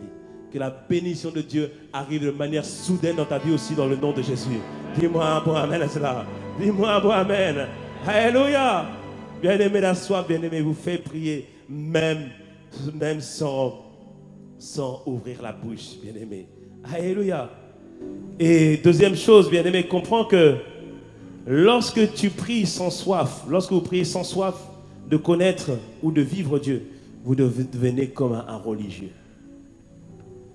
Que la bénédiction de Dieu arrive de manière soudaine dans ta vie aussi, dans le nom de Jésus. Dis-moi un bon amen à cela. Dis-moi un bon amen. Alléluia. Bien aimé, la soif, bien aimé, vous fait prier même sans ouvrir la bouche, bien-aimé. Alléluia. Et deuxième chose, bien-aimé, comprends que lorsque tu pries sans soif, lorsque vous priez sans soif de connaître ou de vivre Dieu, vous devenez comme un religieux.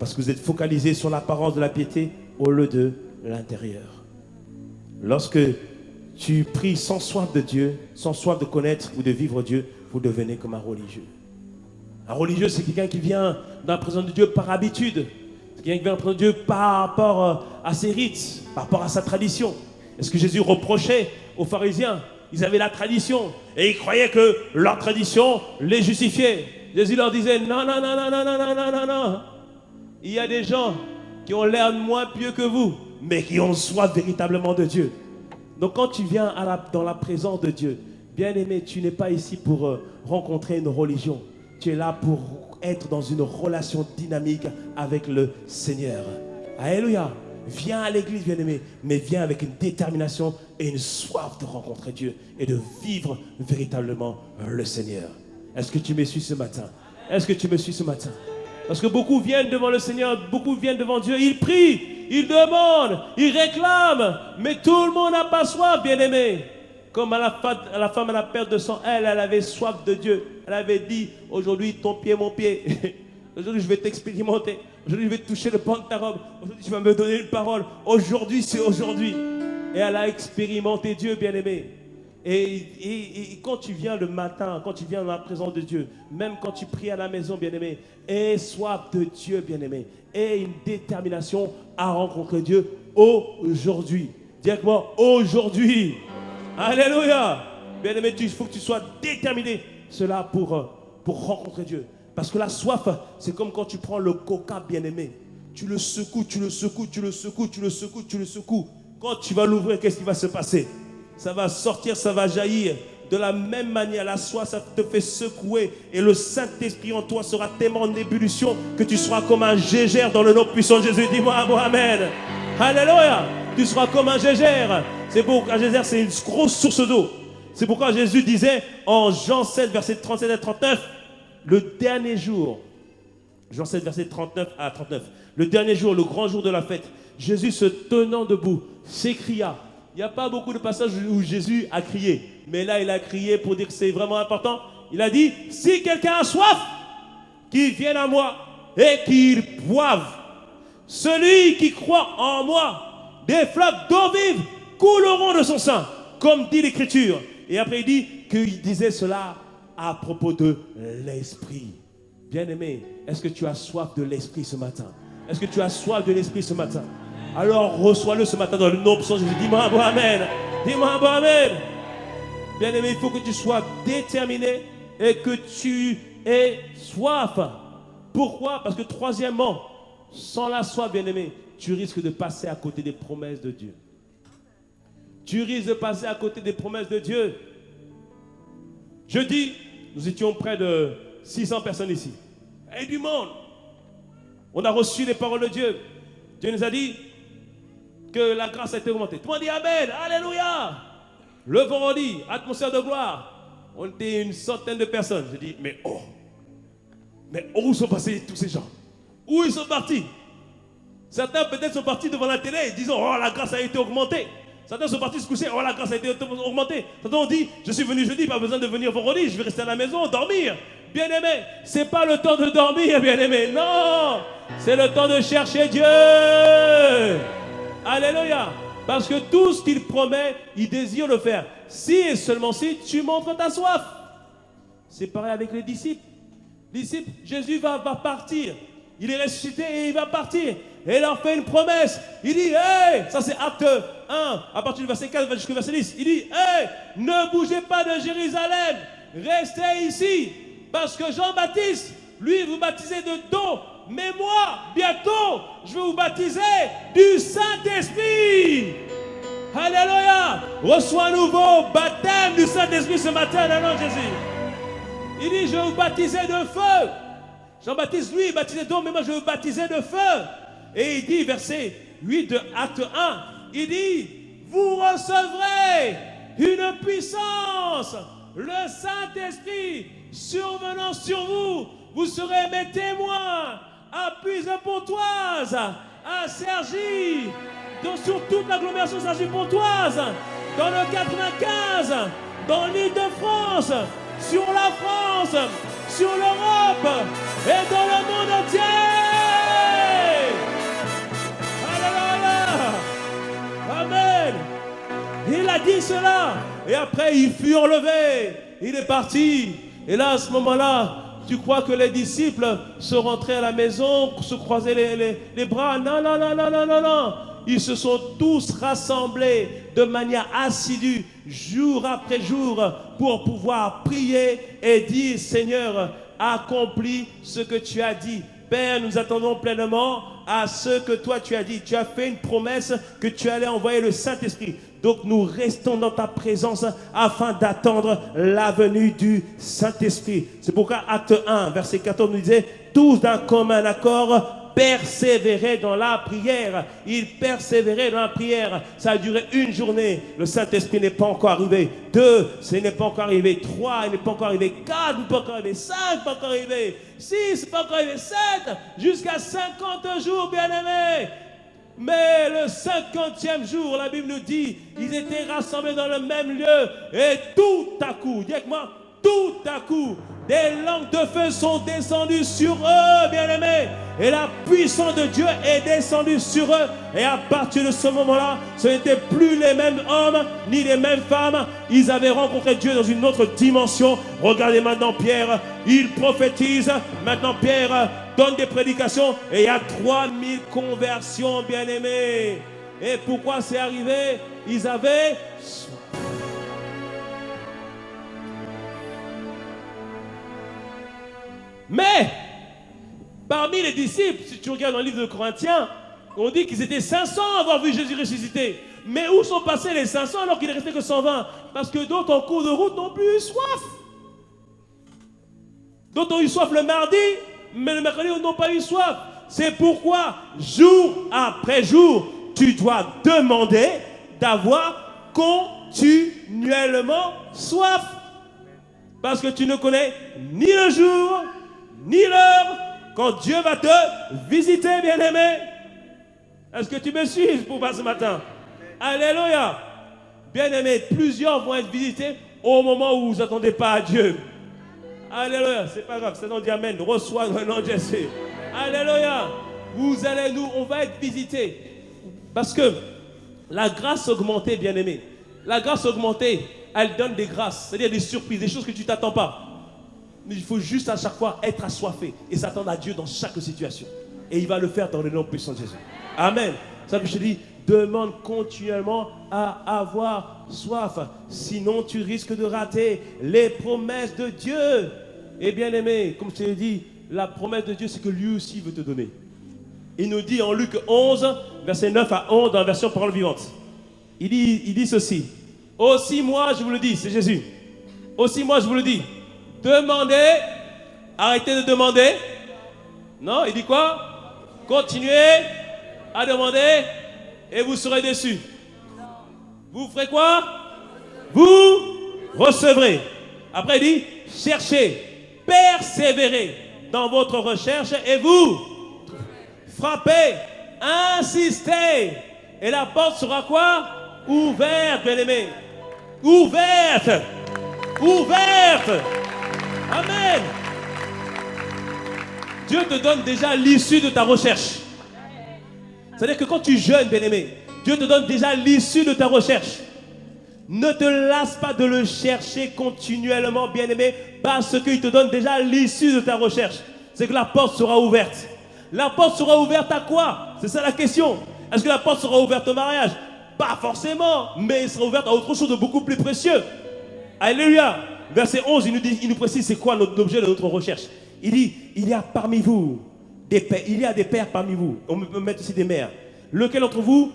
Parce que vous êtes focalisé sur l'apparence de la piété au lieu de l'intérieur. Lorsque tu pries sans soif de Dieu, sans soif de connaître ou de vivre Dieu, vous devenez comme un religieux. Un religieux, c'est quelqu'un qui vient dans la présence de Dieu par habitude. C'est quelqu'un qui vient dans la présence de Dieu par rapport à ses rites, par rapport à sa tradition. Est-ce que Jésus reprochait aux pharisiens? Ils avaient la tradition et ils croyaient que leur tradition les justifiait. Jésus leur disait, non, non, non, non, non, non, non, non, non, non. Il y a des gens qui ont l'air moins pieux que vous, mais qui ont soif véritablement de Dieu. Donc quand tu viens dans la présence de Dieu, bien aimé, tu n'es pas ici pour rencontrer une religion. Tu es là pour être dans une relation dynamique avec le Seigneur. Alléluia. Viens à l'église, bien-aimé, mais viens avec une détermination et une soif de rencontrer Dieu et de vivre véritablement le Seigneur. Est-ce que tu me suis ce matin? Est-ce que tu me suis ce matin? Parce que beaucoup viennent devant le Seigneur, beaucoup viennent devant Dieu, ils prient, ils demandent, ils réclament, mais tout le monde n'a pas soif, bien-aimé. Comme à la femme à la perte de sang, elle avait soif de Dieu. Elle avait dit, aujourd'hui, ton pied, mon pied. Aujourd'hui, je vais t'expérimenter. Aujourd'hui, je vais toucher le pan de ta robe. Aujourd'hui, tu vas me donner une parole. Aujourd'hui, c'est aujourd'hui. Et elle a expérimenté Dieu, bien-aimé. Et quand tu viens le matin, quand tu viens dans la présence de Dieu, même quand tu pries à la maison, bien-aimé, aie soif de Dieu, bien-aimé. Aie une détermination à rencontrer Dieu aujourd'hui. Dis avec moi, aujourd'hui. Alléluia. Bien-aimé, il faut que tu sois déterminé cela pour rencontrer Dieu. Parce que la soif, c'est comme quand tu prends le coca, bien-aimé. Tu le secoues, tu le secoues, tu le secoues, tu le secoues, tu le secoues. Quand tu vas l'ouvrir, qu'est-ce qui va se passer? Ça va sortir, ça va jaillir. De la même manière, la soif, ça te fait secouer. Et le Saint-Esprit en toi sera tellement en ébullition que tu seras comme un gégère dans le nom puissant de Jésus. Dis-moi amen. Alléluia. Tu seras comme un gégère. C'est beau, un gégère, c'est une grosse source d'eau. C'est pourquoi Jésus disait en Jean 7, versets 37 à 39, le dernier jour, Jean 7, verset 39 à 39, Le dernier jour, le grand jour de la fête, Jésus se tenant debout, s'écria. Il n'y a pas beaucoup de passages où Jésus a crié. Mais là, il a crié pour dire que c'est vraiment important. Il a dit, si quelqu'un a soif, qu'il vienne à moi et qu'il boive. Celui qui croit en moi, des fleuves d'eau vive couleront de son sein, comme dit l'Écriture. Et après, il dit qu'il disait cela à propos de l'Esprit. Bien-aimé, est-ce que tu as soif de l'Esprit ce matin? Est-ce que tu as soif de l'Esprit ce matin? Alors reçois-le ce matin dans le nom de son Jésus. Dis-moi un bon amen. Dis-moi un bon amen. Bien-aimé, il faut que tu sois déterminé et que tu aies soif. Pourquoi? Parce que troisièmement, sans la soif, bien-aimé, tu risques de passer à côté des promesses de Dieu. Tu risques de passer à côté des promesses de Dieu. Jeudi, nous étions près de 600 personnes ici. Et du monde. On a reçu les paroles de Dieu. Dieu nous a dit que la grâce a été augmentée. Tout le monde dit Amen, Alléluia. Le vendredi, atmosphère de gloire. On était une centaine de personnes. Je dis, mais où sont passés tous ces gens? Où ils sont partis? Certains peut-être sont partis devant la télé, disant, oh la grâce a été augmentée. Certains sont partis se coucher, oh la grâce a été augmentée. Certains ont dit, je suis venu jeudi, pas besoin de venir vendredi, je vais rester à la maison, dormir. Bien-aimé, c'est pas le temps de dormir, bien-aimé, non. C'est le temps de chercher Dieu. Alléluia. Parce que tout ce qu'il promet, il désire le faire. Si et seulement si tu montres ta soif. C'est pareil avec les disciples. Disciples, Jésus va partir. Il est ressuscité et il va partir. Et il leur fait une promesse. Il dit, hey, ça c'est acte 1, à partir du verset 4 jusqu'au verset 10. Il dit, hey, ne bougez pas de Jérusalem. Restez ici. Parce que Jean-Baptiste, lui, vous baptisez de d'eau. Mais moi, bientôt, je vais vous baptiser du Saint-Esprit. Alléluia. Reçois un nouveau baptême du Saint-Esprit ce matin dans le nom de Jésus. Il dit, je vais vous baptiser de feu. Jean-Baptiste, lui, baptisé d'eau, mais moi, je vais vous baptiser de feu. Et il dit, verset 8 de acte 1, il dit, vous recevrez une puissance, le Saint-Esprit survenant sur vous. Vous serez mes témoins à Puise-Pontoise, à Cergy, sur toute l'agglomération Cergy-Pontoise, dans le 95, dans l'Île-de-France, sur la France, sur l'Europe et dans le monde entier. Alléluia. Amen. Il a dit cela. Et après, il fut enlevé. Il est parti. Et là, à ce moment-là, tu crois que les disciples se rentraient à la maison, se croisaient les bras? Non, non, non, non, non, non, non. Ils se sont tous rassemblés de manière assidue, jour après jour, pour pouvoir prier et dire, Seigneur, accomplis ce que tu as dit. Père, nous attendons pleinement à ce que toi tu as dit. Tu as fait une promesse que tu allais envoyer le Saint-Esprit. Donc nous restons dans ta présence afin d'attendre la venue du Saint-Esprit. C'est pourquoi acte 1, verset 14 nous disait, tous d'un commun accord, persévérer dans la prière. Il persévérait dans la prière. Ça a duré une journée. Le Saint-Esprit n'est pas encore arrivé. 2, ce n'est pas encore arrivé. 3, il n'est pas encore arrivé. 4, il n'est pas encore arrivé. 5, il n'est pas encore arrivé. 6, il n'est pas encore arrivé. 7, jusqu'à 50 jours, bien-aimés. Mais le 50e jour, la Bible nous dit, ils étaient rassemblés dans le même lieu. Et tout à coup, dis avec moi, tout à coup, des langues de feu sont descendues sur eux, bien-aimés. Et la puissance de Dieu est descendue sur eux. Et à partir de ce moment-là, ce n'étaient plus les mêmes hommes, ni les mêmes femmes. Ils avaient rencontré Dieu dans une autre dimension. Regardez maintenant Pierre, il prophétise. Maintenant Pierre donne des prédications. Et il y a 3000 conversions, bien-aimés. Et pourquoi c'est arrivé? Ils avaient... Mais, parmi les disciples, si tu regardes dans le livre de Corinthiens, on dit qu'ils étaient 500 à avoir vu Jésus ressuscité. Mais où sont passés les 500 alors qu'il ne restait que 120? Parce que d'autres en cours de route n'ont plus eu soif. D'autres ont eu soif le mardi, mais le mercredi ils n'ont pas eu soif. C'est pourquoi, jour après jour, tu dois demander d'avoir continuellement soif. Parce que tu ne connais ni le jour, ni l'heure, Quand Dieu va te visiter, bien-aimé. Est-ce que tu me suis pour pas ce matin? Alléluia. Bien-aimé, plusieurs vont être visités au moment où vous n'attendez pas à Dieu. Alléluia. C'est pas grave, c'est non dit amen. Reçois dans le nom de Jésus. Alléluia. On va être visités. Parce que la grâce augmentée, bien-aimé, la grâce augmentée, elle donne des grâces, c'est-à-dire des surprises, des choses que tu ne t'attends pas. Mais il faut juste à chaque fois être assoiffé et s'attendre à Dieu dans chaque situation. Et il va le faire dans le nom puissant de Jésus. Amen. Ça que je te dis, demande continuellement à avoir soif. Sinon, tu risques de rater les promesses de Dieu. Et bien aimé, comme je te l'ai dit, la promesse de Dieu, c'est que lui aussi veut te donner. Il nous dit en Luc 11, verset 9 à 11, dans la version Parole vivante. Il dit ceci. Aussi moi, je vous le dis, c'est Jésus. Aussi moi, je vous le dis. Demandez, arrêtez de demander. Non, il dit quoi? Continuez à demander et vous serez déçus. Vous ferez quoi? Vous recevrez. Après, il dit, cherchez, persévérez dans votre recherche et vous frappez, insistez. Et la porte sera quoi? Ouverte, bien-aimé. Ouverte. Ouverte. Amen. Dieu te donne déjà l'issue de ta recherche. C'est-à-dire que quand tu jeûnes, bien-aimé, Dieu te donne déjà l'issue de ta recherche. Ne te lasse pas de le chercher continuellement, bien-aimé, parce qu'il te donne déjà l'issue de ta recherche. C'est que la porte sera ouverte. La porte sera ouverte à quoi? C'est ça la question. Est-ce que la porte sera ouverte au mariage? Pas forcément, mais elle sera ouverte à autre chose de beaucoup plus précieux. Alléluia. Verset 11, il nous précise c'est quoi l'objet de notre recherche. Il dit, il y a parmi vous des pères, il y a des pères parmi vous, on peut mettre aussi des mères. Lequel d'entre vous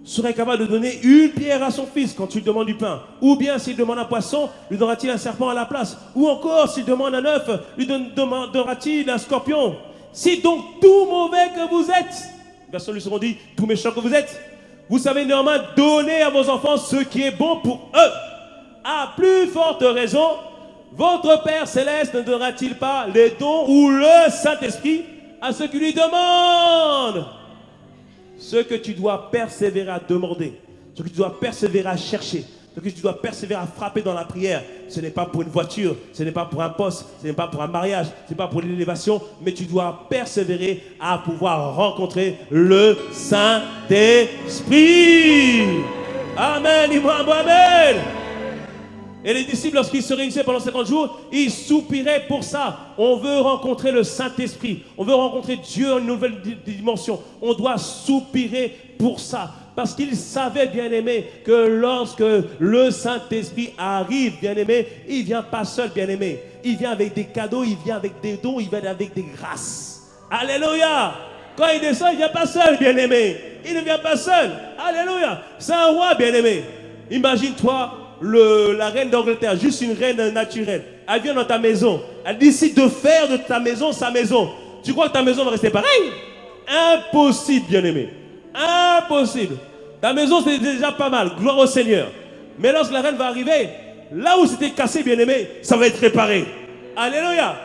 serait capable de donner une pierre à son fils quand tu lui demandes du pain? Ou bien s'il demande un poisson, lui donnera-t-il un serpent à la place? Ou encore s'il demande un œuf, lui donnera-t-il un scorpion? Si donc tout mauvais que vous êtes, verset lui seront dit, tout méchant que vous êtes, vous savez néanmoins donner à vos enfants ce qui est bon pour eux. À plus forte raison, votre Père Céleste ne donnera-t-il pas les dons ou le Saint-Esprit à ceux qui lui demandent? Ce que tu dois persévérer à demander, ce que tu dois persévérer à chercher, ce que tu dois persévérer à frapper dans la prière, ce n'est pas pour une voiture, ce n'est pas pour un poste, ce n'est pas pour un mariage, ce n'est pas pour l'élévation, mais tu dois persévérer à pouvoir rencontrer le Saint-Esprit. Amen, dis-moi amen. Et les disciples, lorsqu'ils se réunissaient pendant 50 jours, ils soupiraient pour ça. On veut rencontrer le Saint-Esprit. On veut rencontrer Dieu en une nouvelle dimension. On doit soupirer pour ça. Parce qu'ils savaient, bien-aimés, que lorsque le Saint-Esprit arrive, bien-aimés, il ne vient pas seul, bien-aimés. Il vient avec des cadeaux, il vient avec des dons, il vient avec des grâces. Alléluia! Quand il descend, il ne vient pas seul, bien-aimé. Il ne vient pas seul. Alléluia! C'est un roi, bien-aimé. Imagine-toi la reine d'Angleterre, juste une reine naturelle. Elle vient dans ta maison. Elle décide de faire de ta maison sa maison. Tu crois que ta maison va rester pareille? Impossible, bien-aimé. Impossible. Ta maison, c'est déjà pas mal. Gloire au Seigneur. Mais lorsque la reine va arriver, là où c'était cassé, bien-aimé, ça va être réparé. Alléluia.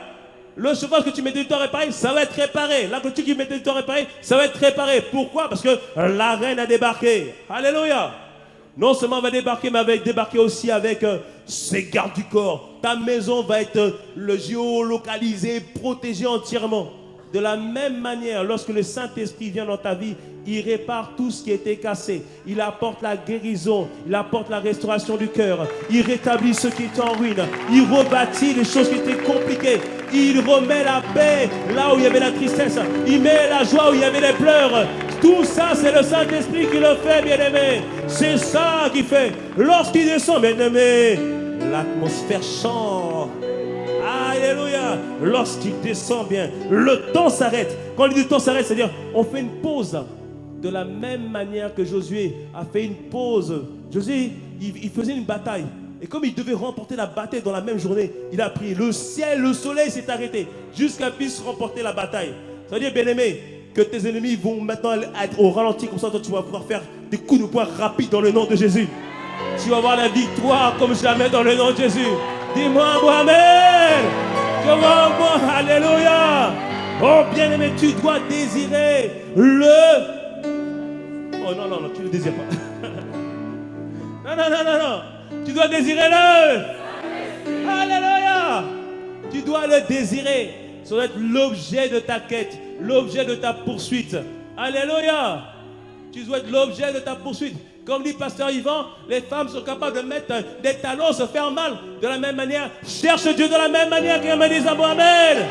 Le chauffage que tu mettais du temps à réparer, ça va être réparé. La clôture que tu mettais du temps à réparer, ça va être réparé. Pourquoi? Parce que la reine a débarqué. Alléluia. Non seulement elle va débarquer, mais elle va débarquer aussi avec ses gardes du corps. Ta maison va être géolocalisée, protégée entièrement. De la même manière, lorsque le Saint-Esprit vient dans ta vie, il répare tout ce qui était cassé. Il apporte la guérison, il apporte la restauration du cœur. Il rétablit ce qui est en ruine. Il rebâtit les choses qui étaient compliquées. Il remet la paix là où il y avait la tristesse. Il met la joie où il y avait les pleurs. Tout ça, c'est le Saint-Esprit qui le fait, bien-aimé. C'est ça qu'il fait. Lorsqu'il descend, bien-aimé, l'atmosphère change. Alléluia. Lorsqu'il descend bien, le temps s'arrête. Quand le temps s'arrête, c'est-à-dire on fait une pause. De la même manière que Josué a fait une pause. Josué, il faisait une bataille. Et comme il devait remporter la bataille dans la même journée, il a prié. Le ciel, le soleil s'est arrêté jusqu'à qu'il puisse remporter la bataille. Ça veut dire, bien-aimé, que tes ennemis vont maintenant être au ralenti. Comme ça, toi, tu vas pouvoir faire des coups de poing rapides dans le nom de Jésus. Tu vas avoir la victoire comme jamais dans le nom de Jésus. Dis-moi, Amen. Je vois moi, alléluia. Oh, bien-aimé, tu dois désirer le... Oh non, non, non, tu ne le désires pas. Non, non, non, non, non. Tu dois désirer le... Alléluia. Tu dois le désirer. Ça doit être l'objet de ta quête, l'objet de ta poursuite. Alléluia. Tu dois être l'objet de ta poursuite. Comme dit Pasteur Yvan, les femmes sont capables de mettre des talons, se faire mal. De la même manière, cherche Dieu de la même manière qu'elle me dit Amen.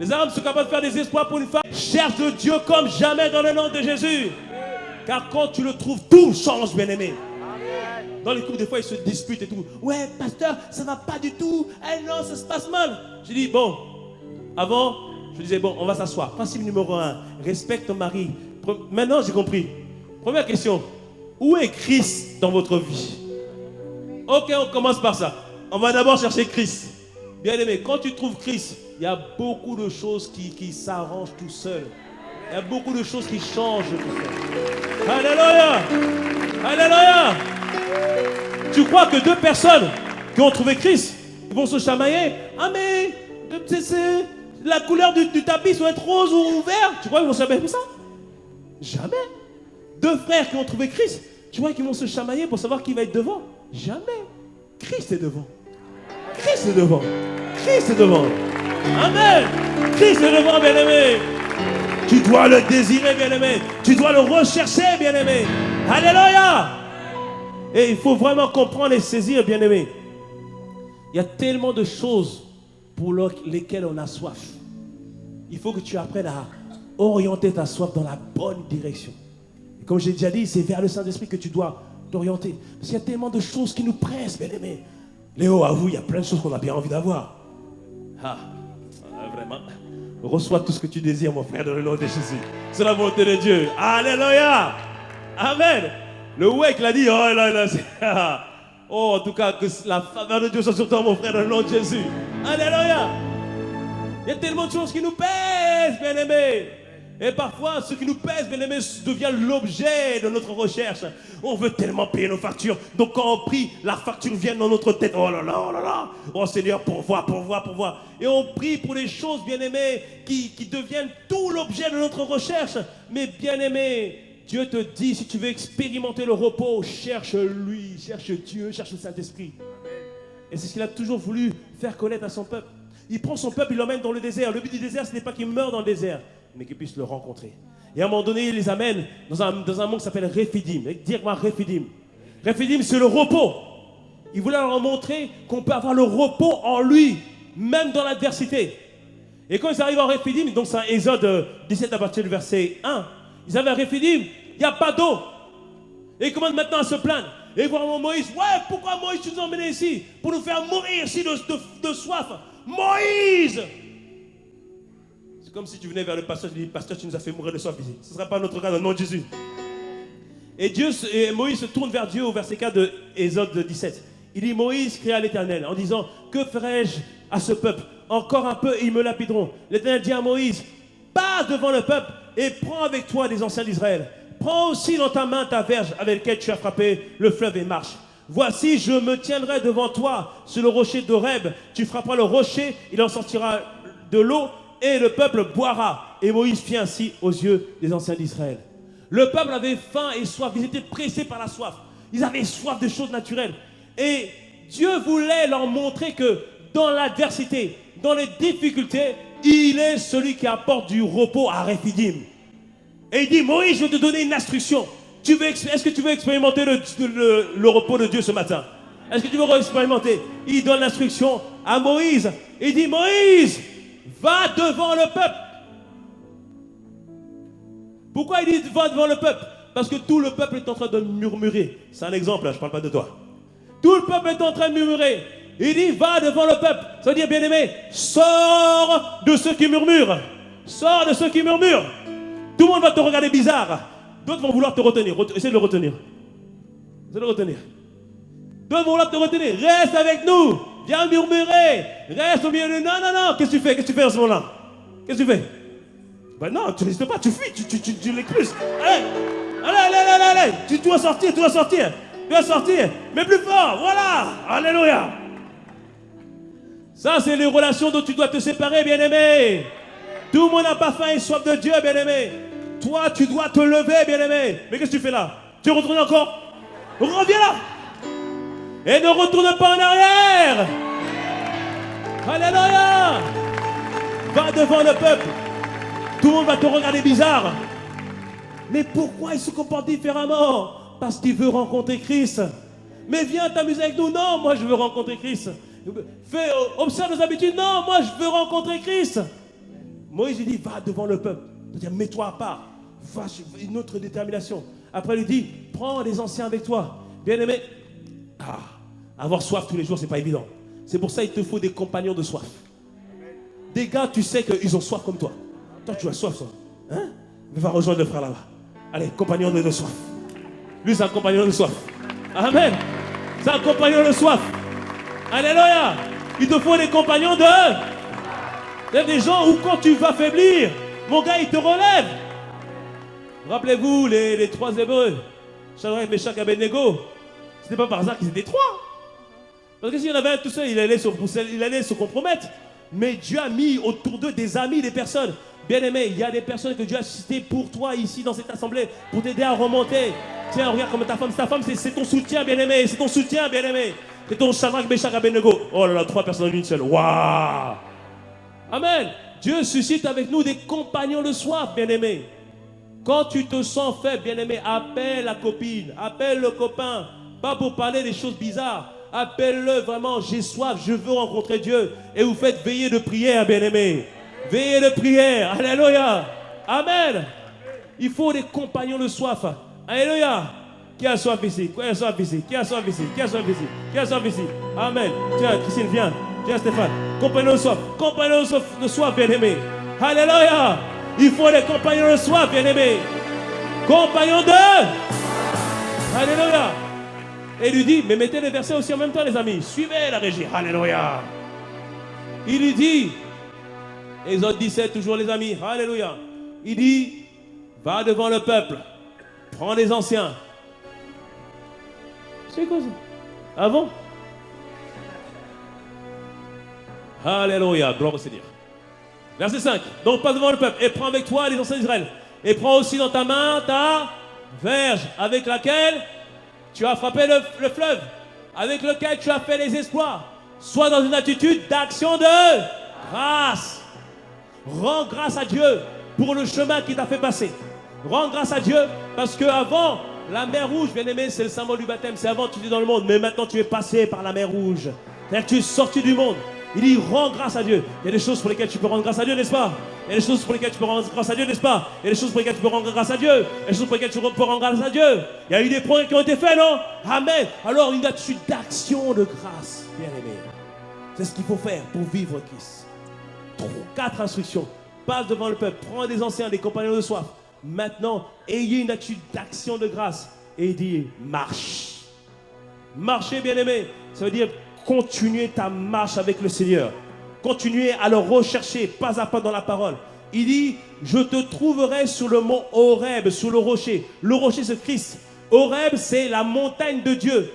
Les hommes sont capables de faire des espoirs pour une femme. Cherche Dieu comme jamais dans le nom de Jésus. Car quand tu le trouves, tout change, bien-aimé. Dans les couples, des fois, ils se disputent et tout. Ouais, pasteur, ça va pas du tout. Eh non, ça se passe mal. Je dis, bon, avant, je disais, bon, on va s'asseoir. Principe numéro 1, respecte ton mari. Maintenant, j'ai compris. Première question, où est Christ dans votre vie? Ok, on commence par ça. On va d'abord chercher Christ. Bien-aimé, quand tu trouves Christ, il y a beaucoup de choses qui s'arrangent tout seul. Il y a beaucoup de choses qui changent tout seul. Alléluia! Alléluia! Tu crois que deux personnes qui ont trouvé Christ vont se chamailler? Ah mais la couleur du tapis doit être rose ou vert. Tu crois qu'ils vont se chamailler pour ça? Jamais. Deux frères qui ont trouvé Christ, tu crois qu'ils vont se chamailler pour savoir qui va être devant? Jamais. Christ est devant. Christ est devant. Christ est devant. Amen. Christ est devant, bien-aimé. Tu dois le désirer, bien-aimé. Tu dois le rechercher, bien-aimé. Alléluia. Et il faut vraiment comprendre et saisir, bien-aimé. Il y a tellement de choses pour lesquelles on a soif. Il faut que tu apprennes à orienter ta soif dans la bonne direction. Et comme j'ai déjà dit, c'est vers le Saint-Esprit que tu dois t'orienter. Parce qu'il y a tellement de choses qui nous pressent, bien-aimé. Léo, avoue, il y a plein de choses qu'on a bien envie d'avoir. Vraiment. Reçois tout ce que tu désires, mon frère, dans le nom de Jésus. C'est la volonté de Dieu. Alléluia. Amen. Le Wek l'a dit. Oh là là. Oh, en tout cas, que la faveur de Dieu soit sur toi, mon frère, dans le nom de Jésus. Alléluia. Il y a tellement de choses qui nous pèsent, bien-aimés. Et parfois, ce qui nous pèse, bien-aimés, devient l'objet de notre recherche. On veut tellement payer nos factures. Donc quand on prie, la facture vient dans notre tête. Oh là là, oh là là. Oh Seigneur, pourvois. Et on prie pour les choses, bien-aimés, qui deviennent tout l'objet de notre recherche. Mais bien-aimés, Dieu te dit, si tu veux expérimenter le repos, cherche lui, cherche Dieu, cherche le Saint-Esprit. Et c'est ce qu'il a toujours voulu faire connaître à son peuple. Il prend son peuple, il l'emmène dans le désert. Le but du désert, ce n'est pas qu'il meure dans le désert, mais qu'il puisse le rencontrer. Et à un moment donné, il les amène dans un monde qui s'appelle Rephidim. Dire-moi Rephidim. Rephidim, c'est le repos. Il voulait leur montrer qu'on peut avoir le repos en lui, même dans l'adversité. Et quand ils arrivent en Rephidim, donc c'est Exode 17 à partir du verset 1, ils avaient un Rephidim, il n'y a pas d'eau. Et ils commencent maintenant à se plaindre. Et ils voient Moïse, ouais, pourquoi Moïse, tu nous as emmenés ici? Pour nous faire mourir ici de soif. Moïse! C'est comme si tu venais vers le pasteur, tu dis, pasteur, tu nous as fait mourir de soif ici. Ce ne sera pas notre cas dans le nom de Jésus. Et Moïse se tourne vers Dieu au verset 4 de Exode 17. Il dit, Moïse cria à l'Éternel en disant, que ferai-je à ce peuple? Encore un peu et ils me lapideront. L'Éternel dit à Moïse, passe devant le peuple et prends avec toi des anciens d'Israël. Prends aussi dans ta main ta verge avec laquelle tu as frappé le fleuve et marche. Voici, je me tiendrai devant toi sur le rocher d'Horeb. Tu frapperas le rocher, il en sortira de l'eau et le peuple boira. Et Moïse fit ainsi aux yeux des anciens d'Israël. Le peuple avait faim et soif. Ils étaient pressés par la soif. Ils avaient soif de choses naturelles. Et Dieu voulait leur montrer que dans l'adversité, dans les difficultés, il est celui qui apporte du repos à Rephidim. Et il dit, Moïse, je vais te donner une instruction. Est-ce que tu veux expérimenter le repos de Dieu ce matin? Est-ce que tu veux expérimenter? Il donne l'instruction à Moïse. Il dit, Moïse, va devant le peuple. Pourquoi il dit, va devant le peuple? Parce que tout le peuple est en train de murmurer. C'est un exemple, là, je ne parle pas de toi. Tout le peuple est en train de murmurer. Il dit, va devant le peuple. Ça veut dire, bien-aimé, sors de ceux qui murmurent. Sors de ceux qui murmurent. Tout le monde va te regarder bizarre. D'autres vont vouloir te retenir. Essaye de le retenir. Essaye de le retenir. D'autres vont vouloir te retenir. Reste avec nous. Viens murmurer. Reste au milieu de nous. Non, non, non. Qu'est-ce que tu fais? Qu'est-ce que tu fais en ce moment-là? Qu'est-ce que tu fais? Ben non, tu ne résistes pas. Tu fuis. Tu l'expulses. Allez. Tu dois sortir. Tu dois sortir. Tu dois sortir. Mais plus fort. Voilà. Alléluia. Ça, c'est les relations dont tu dois te séparer, bien-aimé. Tout le monde n'a pas faim et soif de Dieu, bien-aimé. Toi, tu dois te lever, bien-aimé. Mais qu'est-ce que tu fais là? Tu retournes encore? Reviens là. Et ne retourne pas en arrière. Alléluia. Va devant le peuple. Tout le monde va te regarder bizarre. Mais pourquoi il se comporte différemment? Parce qu'il veut rencontrer Christ. Mais viens t'amuser avec nous. Non, moi je veux rencontrer Christ. Observe nos habitudes. Non, moi je veux rencontrer Christ. Moïse lui dit, va devant le peuple. C'est-à-dire, mets-toi à part. Va, une autre détermination. Après, il lui dit, prends les anciens avec toi. Bien-aimé, avoir soif tous les jours, c'est pas évident. C'est pour ça qu'il te faut des compagnons de soif. Des gars, tu sais qu'ils ont soif comme toi. Toi, tu as soif, toi. Hein? Va rejoindre le frère là-bas. Allez, compagnon de soif. Lui, c'est un compagnon de soif. Amen. C'est un compagnon de soif. Alléluia. Il te faut des compagnons de... Il y a des gens où quand tu vas faiblir, mon gars, il te relève. Rappelez-vous les trois Hébreux, Shadrach, Meshach et Abednego. Ce n'était pas par hasard qu'ils étaient trois. Parce que s'il y en avait un tout seul, il allait se compromettre. Mais Dieu a mis autour d'eux des amis, des personnes. Bien-aimés, il y a des personnes que Dieu a citées pour toi ici dans cette assemblée, pour t'aider à remonter. Tiens, regarde comme ta femme, c'est ton soutien, bien-aimé. C'est ton soutien, bien-aimé. C'est ton Shadrach, Meshach et Abednego. Oh là là, trois personnes en une seule. Waouh! Amen. Dieu suscite avec nous des compagnons de soif, bien-aimés. Quand tu te sens faible, bien-aimé, appelle la copine, appelle le copain. Pas pour parler des choses bizarres. Appelle-le vraiment, j'ai soif, je veux rencontrer Dieu. Et vous faites veiller de prière, bien-aimés. Veillez de prière. Alléluia. Amen. Il faut des compagnons de soif. Alléluia. Qui a soif ici? Qui a soif ici? Qui a soif ici? Qui a soif ici? Qui a soif ici? Amen. Tiens, Christine, viens. Tiens, Stéphane. Compagnon de soif, bien-aimé. Alléluia. Il faut des compagnons de soif, bien-aimé. Compagnons de... Alléluia. Et il lui dit, mais mettez les versets aussi en même temps, les amis. Suivez la régie. Alléluia. Il lui dit, Exode 17, toujours les amis. Alléluia. Il dit, va devant le peuple. Prends les anciens. C'est quoi ça? Ah bon? Alléluia. Gloire au Seigneur. Verset 5. Donc passe devant le peuple et prends avec toi les anciens d'Israël. Et prends aussi dans ta main ta verge avec laquelle tu as frappé le fleuve, avec lequel tu as fait les exploits. Sois dans une attitude d'action de grâce. Rends grâce à Dieu pour le chemin qu'il t'a fait passer. Rends grâce à Dieu parce qu'avant, la mer rouge, bien aimé, c'est le symbole du baptême. C'est avant tu étais dans le monde, mais maintenant tu es passé par la mer rouge. C'est-à-dire que tu es sorti du monde. Il dit, rends grâce à Dieu. Il y a des choses pour lesquelles tu peux rendre grâce à Dieu, n'est-ce pas? Il y a des choses pour lesquelles tu peux rendre grâce à Dieu, n'est-ce pas? Il y a des choses pour lesquelles tu peux rendre grâce à Dieu. Il y a des choses pour lesquelles tu peux rendre grâce à Dieu. Il y a eu des progrès qui ont été faits, non? Amen. Alors, une attitude d'action de grâce, bien aimé. C'est ce qu'il faut faire pour vivre Christ. 4 instructions. Passe devant le peuple, prends des anciens, des compagnons de soif. Maintenant, ayez une attitude d'action de grâce. Et il dit, marche. Marchez, bien aimé. Ça veut dire continuer ta marche avec le Seigneur. Continuer à le rechercher pas à pas dans la parole. Il dit, je te trouverai sur le mont Horeb, sur le rocher. Le rocher, c'est Christ. Horeb, c'est la montagne de Dieu.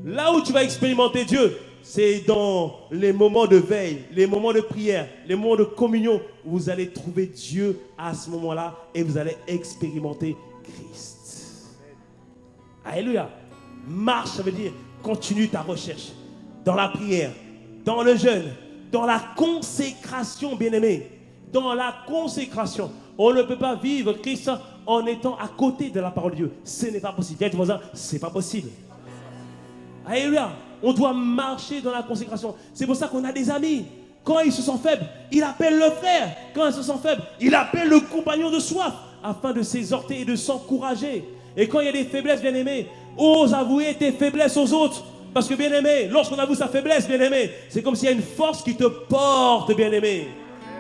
Là où tu vas expérimenter Dieu, c'est dans les moments de veille, les moments de prière, les moments de communion, où vous allez trouver Dieu à ce moment-là et vous allez expérimenter Christ. Alléluia. Marche, ça veut dire continue ta recherche. Dans la prière, dans le jeûne, dans la consécration, bien-aimé. Dans la consécration. On ne peut pas vivre Christ en étant à côté de la parole de Dieu. Ce n'est pas possible. Dis à ton voisin, c'est pas possible. Alléluia. On doit marcher dans la consécration. C'est pour ça qu'on a des amis. Quand ils se sentent faibles, il appelle le frère. Quand ils se sentent faibles, il appelle le compagnon de soif afin de s'exhorter et de s'encourager. Et quand il y a des faiblesses, bien-aimés, ose avouer tes faiblesses aux autres. Parce que, bien-aimé, lorsqu'on avoue sa faiblesse, bien-aimé, c'est comme s'il y a une force qui te porte, bien-aimé.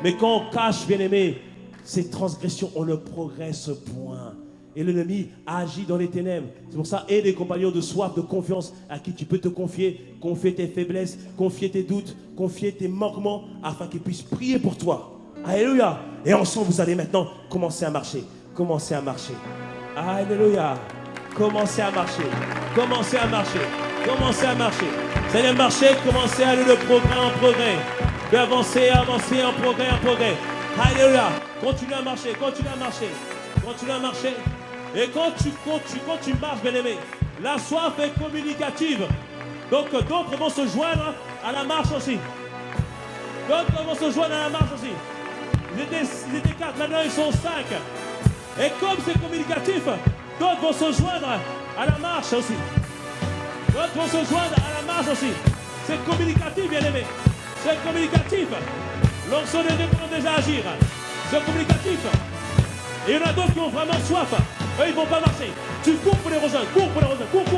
Mais quand on cache, bien-aimé, ces transgressions, on ne progresse point. Et l'ennemi agit dans les ténèbres. C'est pour ça, aie des compagnons de soif, de confiance, à qui tu peux te confier tes faiblesses, confier tes doutes, confier tes manquements, afin qu'ils puissent prier pour toi. Alléluia. Et ensemble, vous allez maintenant commencer à marcher. Commencez à marcher. Alléluia. Commencez à marcher. Commencez à marcher. Commencez à marcher. Vous allez marcher, commencez à aller de progrès en progrès. D'avancer, avancer en progrès, en progrès. Alléluia. Continue à marcher, continue à marcher. Continue à marcher. Et quand tu marches, bien-aimé, la soif est communicative. Donc d'autres vont se joindre à la marche aussi. D'autres vont se joindre à la marche aussi. Ils étaient 4, maintenant ils sont 5. Et comme c'est communicatif, d'autres vont se joindre à la marche aussi. D'autres vont se joindre à la marche aussi. C'est communicatif, bien-aimé. C'est communicatif. L'onction des deux vont déjà agir. C'est communicatif. Et il y en a d'autres qui ont vraiment soif. Eux, ils ne vont pas marcher. Tu cours pour les rejoindre. Cours pour les rejoindre. Cours.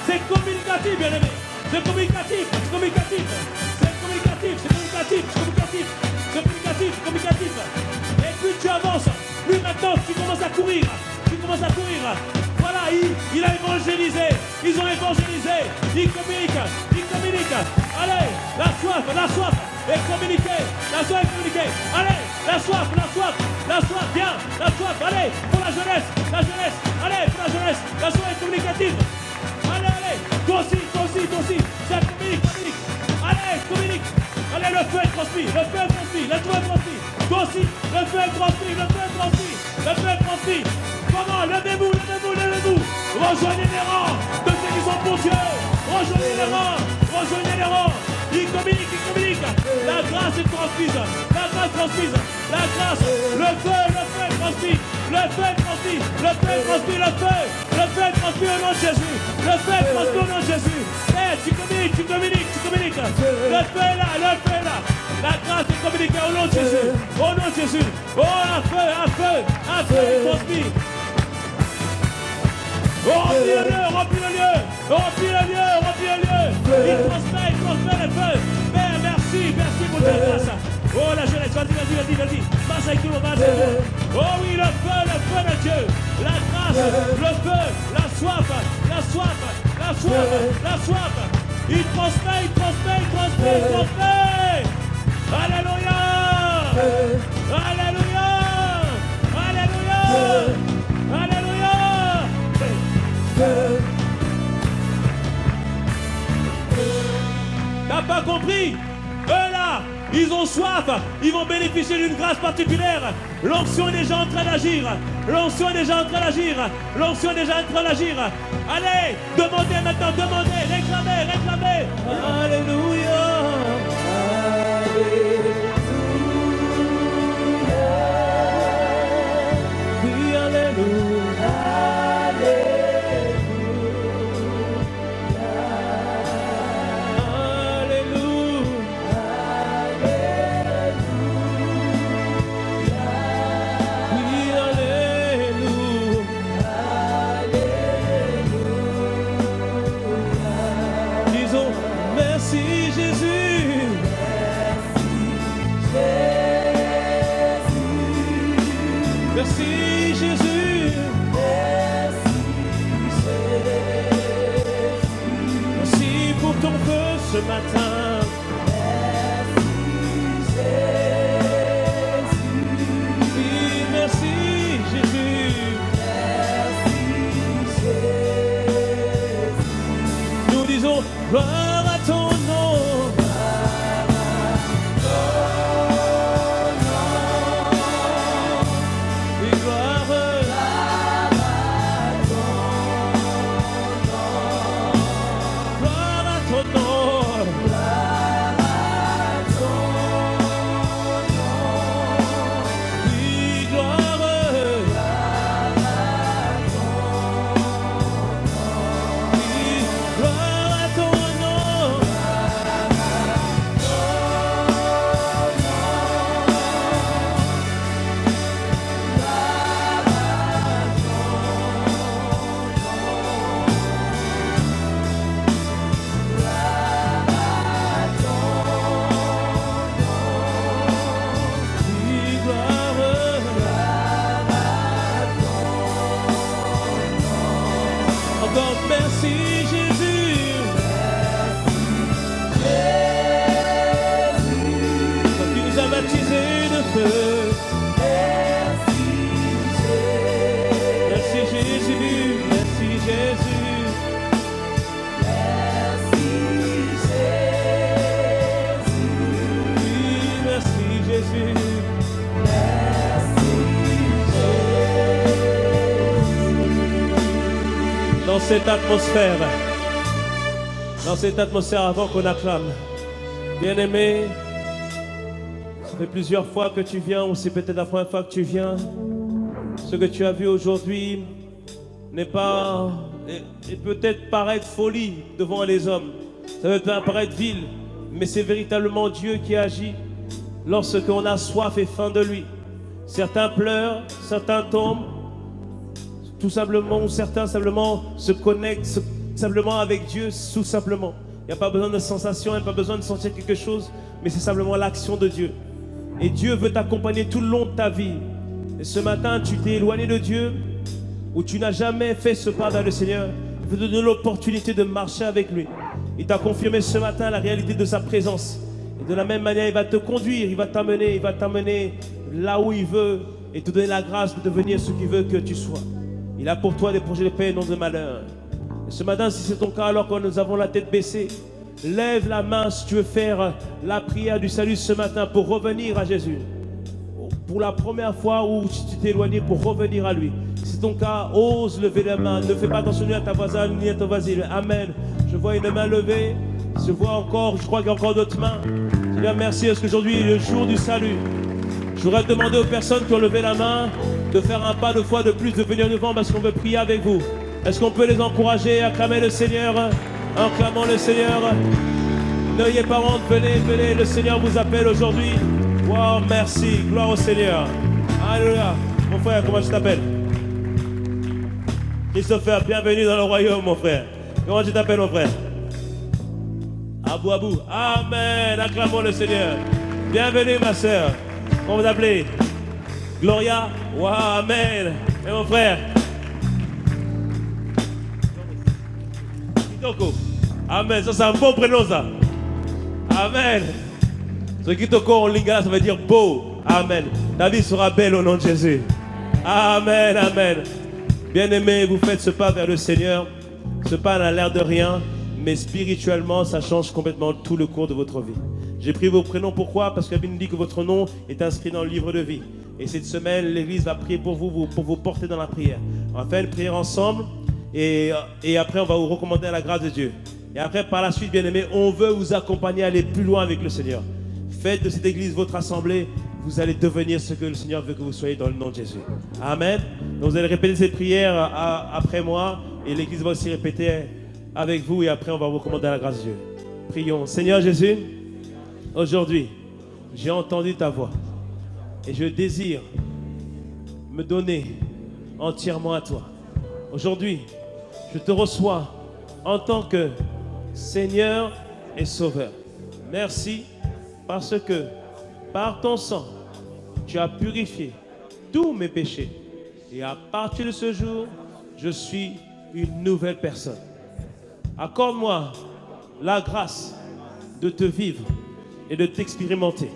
C'est communicatif, bien-aimé. C'est communicatif. C'est communicatif. C'est communicatif. C'est communicatif. C'est communicatif. C'est communicatif. C'est communicatif. Et plus tu avances, plus maintenant tu commences à courir. Tu commences à courir. Voilà, il a évangélisé. Ils ont évangélisé. Ils communiquent. Ils communiquent. Allez, la soif est communiquée. La soif est communiquée. Allez, la soif, viens, la soif, allez, pour la jeunesse, allez, pour la jeunesse, la soif est communicative. Allez, toi aussi, ça communique. Allez, communique. Allez, le feu est transmis, le feu est transmis. Toi aussi, le feu est transmis. Comment? Levez-vous. Rejoignez les rangs de ceux qui sont pour Dieu. Rejoignez les rangs. Il communique. La grâce est transmise. La grâce. Le feu est transmis. Le feu est transmis au nom de Jésus. Tu communiques. Le feu est là. La grâce est communiquée au nom de Jésus. Oh, un feu est transmis. Remplis le lieu. Il transmet le feu. Père, merci pour ta grâce. Oh, la jeunesse, vas-y. Passe avec tout le monde. Oh oui, le feu de Dieu. La grâce, le feu, la soif. Il transmet. Alléluia. T'as pas compris? Eux là, ils ont soif, ils vont bénéficier d'une grâce particulière. L'onction est déjà en train d'agir. Allez, demandez maintenant, réclamez. Alléluia. Oui, alléluia. Merci Jésus. Merci pour ton feu ce matin. Oui, merci Jésus. Nous disons gloire à ton nom. Gloire à ton nom. cette atmosphère, avant qu'on acclame. Bien-aimé, ça fait plusieurs fois que tu viens, ou c'est peut-être la première fois que tu viens. Ce que tu as vu aujourd'hui n'est pas, et peut-être paraître folie devant les hommes. Ça peut paraître vil, mais c'est véritablement Dieu qui agit lorsqu'on a soif et faim de lui. Certains pleurent, certains tombent, tout simplement, ou certains simplement se connectent simplement avec Dieu, tout simplement. Il n'y a pas besoin de sensation, il n'y a pas besoin de sentir quelque chose, mais c'est simplement l'action de Dieu. Et Dieu veut t'accompagner tout le long de ta vie. Et ce matin, tu t'es éloigné de Dieu, ou tu n'as jamais fait ce pas vers le Seigneur. Il veut te donner l'opportunité de marcher avec lui. Il t'a confirmé ce matin la réalité de sa présence. Et de la même manière, il va te conduire, il va t'amener là où il veut et te donner la grâce de devenir ce qu'il veut que tu sois. Il a pour toi des projets de paix et non de malheur. Et ce matin, si c'est ton cas, alors que nous avons la tête baissée, lève la main si tu veux faire la prière du salut ce matin pour revenir à Jésus. Pour la première fois où tu t'es éloigné pour revenir à lui. Si c'est ton cas, ose lever la main. Ne fais pas attention ni à ta voisine ni à ton voisin. Amen. Je vois une main levée. Je vois encore, je crois qu'il y a encore d'autres mains. Seigneur, merci parce qu'aujourd'hui est le jour du salut. Je voudrais demander aux personnes qui ont levé la main de faire un pas de foi de plus, de venir devant parce qu'on veut prier avec vous. Est-ce qu'on peut les encourager à acclamer le Seigneur? Acclamons le Seigneur. N'ayez pas honte, venez, le Seigneur vous appelle aujourd'hui. Wow, merci, gloire au Seigneur. Alléluia. Mon frère, comment tu t'appelles? Christopher, bienvenue dans le royaume, mon frère. Comment tu t'appelles, mon frère? Abou Abou. Amen. Acclamons le Seigneur. Bienvenue, ma soeur. Comment vous appelez? Gloria. Wow, amen. Et mon frère? Kitoko. Amen. Ça, c'est un bon prénom, ça. Amen. Ce Kitoko en lingala, ça veut dire beau. Amen. Ta vie sera belle au nom de Jésus. Amen, amen. Bien-aimés, vous faites ce pas vers le Seigneur. Ce pas n'a l'air de rien, mais spirituellement, ça change complètement tout le cours de votre vie. J'ai pris vos prénoms, pourquoi? Parce que la Bible dit que votre nom est inscrit dans le livre de vie. Et cette semaine, l'Église va prier pour vous porter dans la prière. On va faire une prière ensemble et après, on va vous recommander à la grâce de Dieu. Et après, par la suite, bien-aimés, on veut vous accompagner à aller plus loin avec le Seigneur. Faites de cette Église votre assemblée. Vous allez devenir ce que le Seigneur veut que vous soyez dans le nom de Jésus. Amen. Donc vous allez répéter ces prières après moi et l'Église va aussi répéter avec vous et après on va vous recommander à la grâce de Dieu. Prions. Seigneur Jésus, aujourd'hui, j'ai entendu ta voix et je désire me donner entièrement à toi. Aujourd'hui, je te reçois en tant que Seigneur et Sauveur. Merci parce que par ton sang, tu as purifié tous mes péchés. Et à partir de ce jour, je suis une nouvelle personne. Accorde-moi la grâce de te vivre et de t'expérimenter.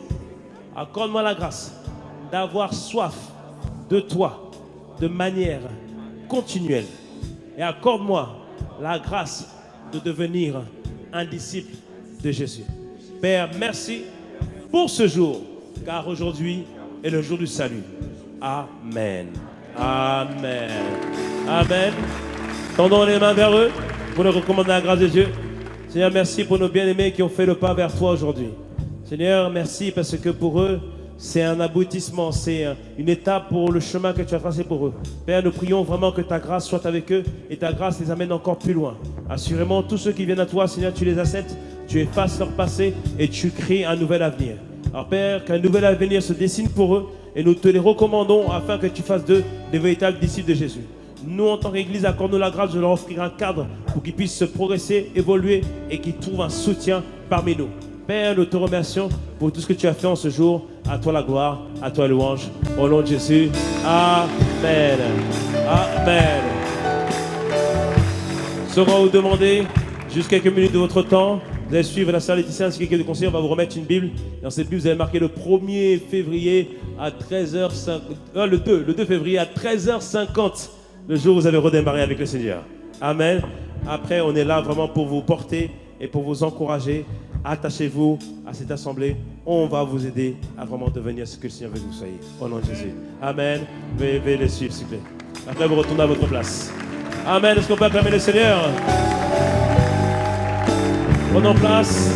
Accorde-moi la grâce d'avoir soif de toi de manière continuelle. Et accorde-moi la grâce de devenir un disciple de Jésus. Père, merci pour ce jour, car aujourd'hui est le jour du salut. Amen. Amen. Amen. Tendons les mains vers eux pour leur recommander la grâce de Dieu. Seigneur, merci pour nos bien-aimés qui ont fait le pas vers toi aujourd'hui. Seigneur, merci parce que pour eux, c'est un aboutissement, c'est une étape pour le chemin que tu as tracé pour eux. Père, nous prions vraiment que ta grâce soit avec eux et ta grâce les amène encore plus loin. Assurément, tous ceux qui viennent à toi, Seigneur, tu les acceptes, tu effaces leur passé et tu crées un nouvel avenir. Alors Père, qu'un nouvel avenir se dessine pour eux et nous te les recommandons afin que tu fasses d'eux des véritables disciples de Jésus. Nous, en tant qu'Église, accorde-nous la grâce de leur offrir un cadre pour qu'ils puissent se progresser, évoluer et qu'ils trouvent un soutien parmi nous. Père, nous te remercions pour tout ce que tu as fait en ce jour. À toi la gloire, à toi la louange. Au nom de Jésus. Amen. Amen. Serons vous demander juste quelques minutes de votre temps. Vous allez suivre la sœur Laetitia ainsi que quelques conseils. On va vous remettre une Bible. Dans cette Bible, vous allez marquer le 1er février à 13h50. Le 2 février à 13h50. Le jour où vous avez redémarré avec le Seigneur. Amen. Après, on est là vraiment pour vous porter et pour vous encourager. Attachez-vous à cette assemblée. On va vous aider à vraiment devenir ce que le Seigneur veut que vous soyez. Au nom de Jésus. Amen. Veuillez le suivre, s'il vous plaît. Après, vous retournez à votre place. Amen. Est-ce qu'on peut acclamer le Seigneur? Prenons place.